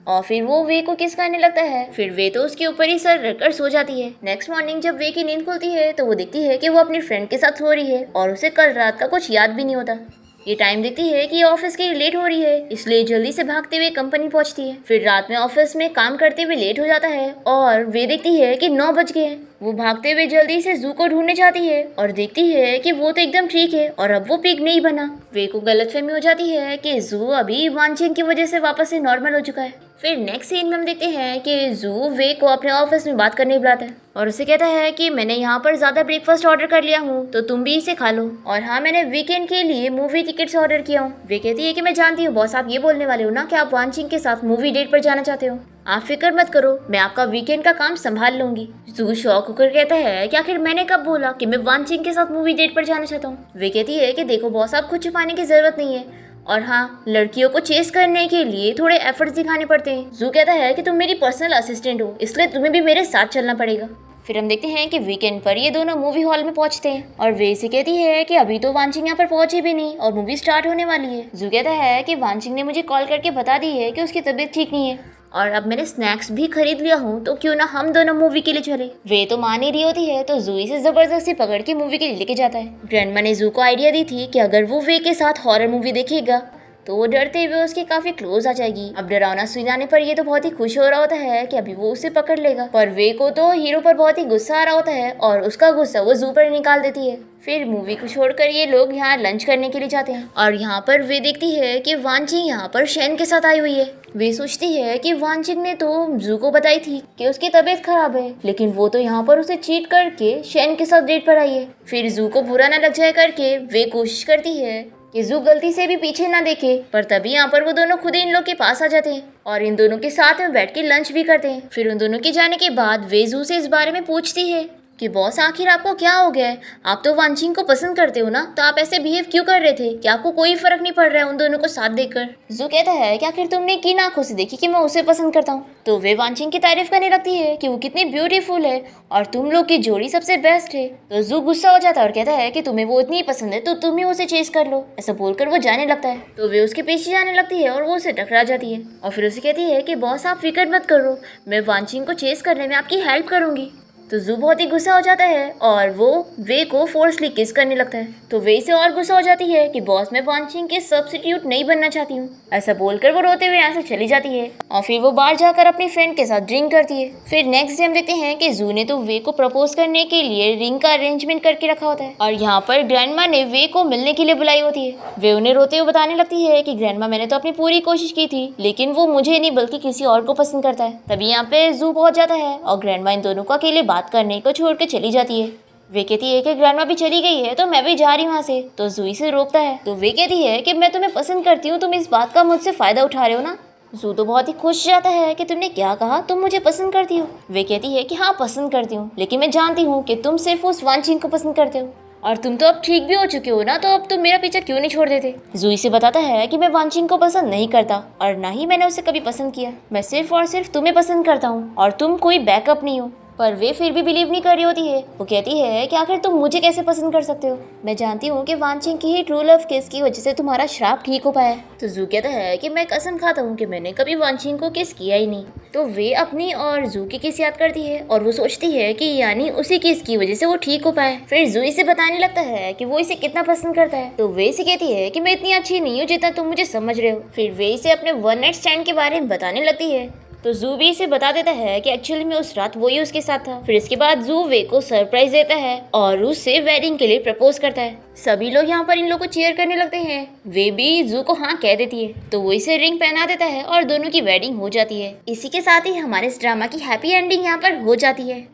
और फिर वो वे को किस करने लगता है। फिर वे तो उसके ऊपर ही सर रखकर सो जाती है। नेक्स्ट मॉर्निंग जब वे की नींद खुलती है तो वो देखती है कि वो अपनी फ्रेंड के साथ सो रही है और उसे कल रात का कुछ याद भी नहीं होता। ये टाइम देखती है कि ऑफिस के लिए लेट हो रही है, इसलिए जल्दी से भागते हुए कंपनी पहुंचती है। फिर रात में ऑफिस में काम करते हुए लेट हो जाता है और वे देखती है कि 9 बज गए हैं। वो भागते हुए जल्दी से जू को ढूंढने जाती है और देखती है कि वो तो एकदम ठीक है और अब वो पिग नहीं बना। वे को गलतफहमी हो जाती है कि जू अभी वांचिंग की वजह से वापस से नॉर्मल हो चुका है। फिर नेक्स्ट सीन में हम देखते हैं कि जू वे को अपने ऑफिस में बात करने बुलाता है और उसे कहता है कि मैंने यहाँ पर ज़्यादा ब्रेकफास्ट ऑर्डर कर लिया हूँ तो तुम भी इसे खा लो, और हाँ मैंने वीकेंड के लिए मूवी टिकट्स ऑर्डर किया हूँ। वे कहती है कि मैं जानती हूँ बॉस, आप ये बोलने वाले हो ना कि आप वांचिंग के साथ मूवी डेट पर जाना चाहते हो, आप फिक्र मत करो, मैं आपका वीकेंड का काम संभाल लूंगी। जू शॉक होकर कहता है कि आखिर मैंने कब बोला कि मैं वांचिंग के साथ मूवी डेट पर जाना चाहता हूँ। वे कहती है कि देखो बॉस, आप खुद छुपाने की जरूरत नहीं है और हाँ, लड़कियों को चेस करने के लिए थोड़े एफर्ट्स दिखाने पड़ते हैं। जू कहता है कि तुम मेरी पर्सनल असिस्टेंट हो, इसलिए तुम्हें भी मेरे साथ चलना पड़ेगा। फिर हम देखते हैं कि वीकेंड पर ये दोनों मूवी हॉल में पहुंचते हैं और वे से कहती है कि अभी तो वांचिंग यहाँ पर पहुंची भी नहीं और मूवी स्टार्ट होने वाली है। जू कहता है कि वांचिंग ने मुझे कॉल करके बता दी है कि उसकी तबीयत ठीक नहीं है और अब मैंने स्नैक्स भी खरीद लिया हूँ, तो क्यों ना हम दोनों मूवी के लिए चले। वे तो मान ही रही होती है, तो जू इसे जबरदस्ती पकड़ के मूवी के लिए लेके जाता है। ग्रैंडमा ने जू को आइडिया दी थी कि अगर वो वे के साथ हॉरर मूवी देखेगा तो वो डरते हुए उसके काफी क्लोज आ जाएगी। अब डरावना सुन जाने पर ये तो बहुत ही खुश हो रहा होता है कि अभी वो उसे पकड़ लेगा, पर वे को तो हीरो पर बहुत ही गुस्सा आ रहा होता है और उसका गुस्सा वो जू पर निकाल देती है। फिर मूवी को छोड़कर ये लोग यहाँ लंच करने के लिए जाते हैं और यहाँ पर वे देखती है कि वांचिंग यहाँ पर शेन के साथ आई हुई है। वे सोचती है कि वांचिंग ने तो जू को बताई थी कि उसकी तबीयत खराब है, लेकिन वो तो यहाँ पर उसे चीट करके शेन के साथ डेट पर आई है। फिर जू को बुरा ना लग जाए करके वे कोशिश करती है कि जू गलती से भी पीछे ना देखे, पर तभी यहाँ पर वो दोनों खुद ही इन लोग के पास आ जाते हैं और इन दोनों के साथ में बैठ के लंच भी करते हैं। फिर उन दोनों के जाने के बाद वे जू से इस बारे में पूछती है कि बॉस आखिर आपको क्या हो गया है, आप तो वांचिंग को पसंद करते हो ना, तो आप ऐसे बिहेव क्यों कर रहे थे, क्या आपको कोई फर्क नहीं पड़ रहा है उन दोनों को साथ देखकर। जू कहता है कि आखिर तुमने किन आंखों से देखी कि मैं उसे पसंद करता हूँ। तो वे वांचिंग की तारीफ करने लगती है कि वो कितनी ब्यूटीफुल है और तुम लोग की जोड़ी सबसे बेस्ट है। तो जू गुस्सा हो जाता है और कहता है कि तुम्हें वो इतनी पसंद है तो तुम ही उसे चेस कर लो। ऐसा बोलकर वो जाने लगता है, तो वे उसके पीछे जाने लगती है और वो उसे टकरा जाती है और फिर उसे कहती है कि बॉस आप फिक्र मत करो, मैं वांचिंग को चेस करने में आपकी हेल्प करूंगी। तो जू बहुत ही गुस्सा हो जाता है और वो वे को फोर्सली किस करने लगता है। तो वे से और गुस्सा हो जाती है कि बॉस मैं वांचिंग के सब्स्टिट्यूट नहीं बनना चाहती हूँ। ऐसा बोलकर वो रोते हुए यहाँ से चली जाती है और फिर वो बाहर जाकर अपनी फ्रेंड के साथ ड्रिंक करती है। फिर नेक्स्ट डे हम देखते हैं कि जू ने तो वे को प्रपोज करने के लिए रिंग का अरेंजमेंट करके रखा होता है और यहाँ पर ग्रैंडमा ने वे को मिलने के लिए बुलाई होती है। वे उन्हें रोते हुए बताने लगती है कि ग्रैंडमा मैंने तो अपनी पूरी कोशिश की थी, लेकिन वो मुझे नहीं बल्कि किसी और को पसंद करता है। तभी यहाँ पे जू पहुंच जाता है और ग्रैंडमा इन दोनों को अकेले बात करने को छोड़ के चली जाती है। वे कहती है कि ग्रैंडमा भी चली गई है तो मैं भी जा रही हूँ वहाँ से। तो जू इसे रोकता है, तो वे कहती है कि मैं तुम्हें पसंद करती हूँ, तुम इस बात का मुझसे फायदा उठा रहे हो ना। जू तो बहुत ही खुश जाता है कि तुमने क्या कहा, तुम मुझे पसंद करती हो। वे कहती है कि हाँ पसंद करती हूँ, लेकिन मैं जानती हूँ कि तुम सिर्फ उस वांचिंग को पसंद करते हो और तुम तो अब ठीक भी हो चुके हो ना, तो अब तुम मेरा पीछा क्यों नहीं छोड़ देते। जू इसे बताता है कि मैं वांचिंग को पसंद नहीं करता और ना ही मैंने उसे कभी पसंद किया, मैं सिर्फ और सिर्फ तुम्हें पसंद करता हूँ और तुम कोई बैकअप नहीं हो। पर वे फिर भी बिलीव नहीं कर रही होती है। वो कहती है कि आखिर तुम मुझे कैसे पसंद कर सकते हो, मैं जानती हूँ कि वांचिंग की ही ट्रू लव किस की वजह से तुम्हारा श्राप ठीक हो पाया है। तो जू कहता है कि मैं कसम खाता हूँ कि मैंने कभी वांचिंग को किस किया ही नहीं। तो वे अपनी और जू की किस याद करती है और वो सोचती है कि यानी उसी किस की वजह से वो ठीक हो पाए। फिर जू इसे बताने लगता है कि वो इसे कितना पसंद करता है। तो वे इसे कहती है कि मैं इतनी अच्छी नहीं हूँ जितना तुम मुझे समझ रहे हो। फिर वे इसे अपने वन नाइट स्टैंड के बारे में बताने लगती है। तो जू भी इसे बता देता है कि एक्चुअली में उस रात वही उसके साथ था। फिर इसके बाद जू वे को सरप्राइज देता है और उससे वेडिंग के लिए प्रपोज करता है। सभी लोग यहाँ पर इन लोगों को चीयर करने लगते हैं। वे भी जू को हाँ कह देती है, तो वो इसे रिंग पहना देता है और दोनों की वेडिंग हो जाती है। इसी के साथ ही हमारे इस ड्रामा की हैप्पी एंडिंग यहाँ पर हो जाती है।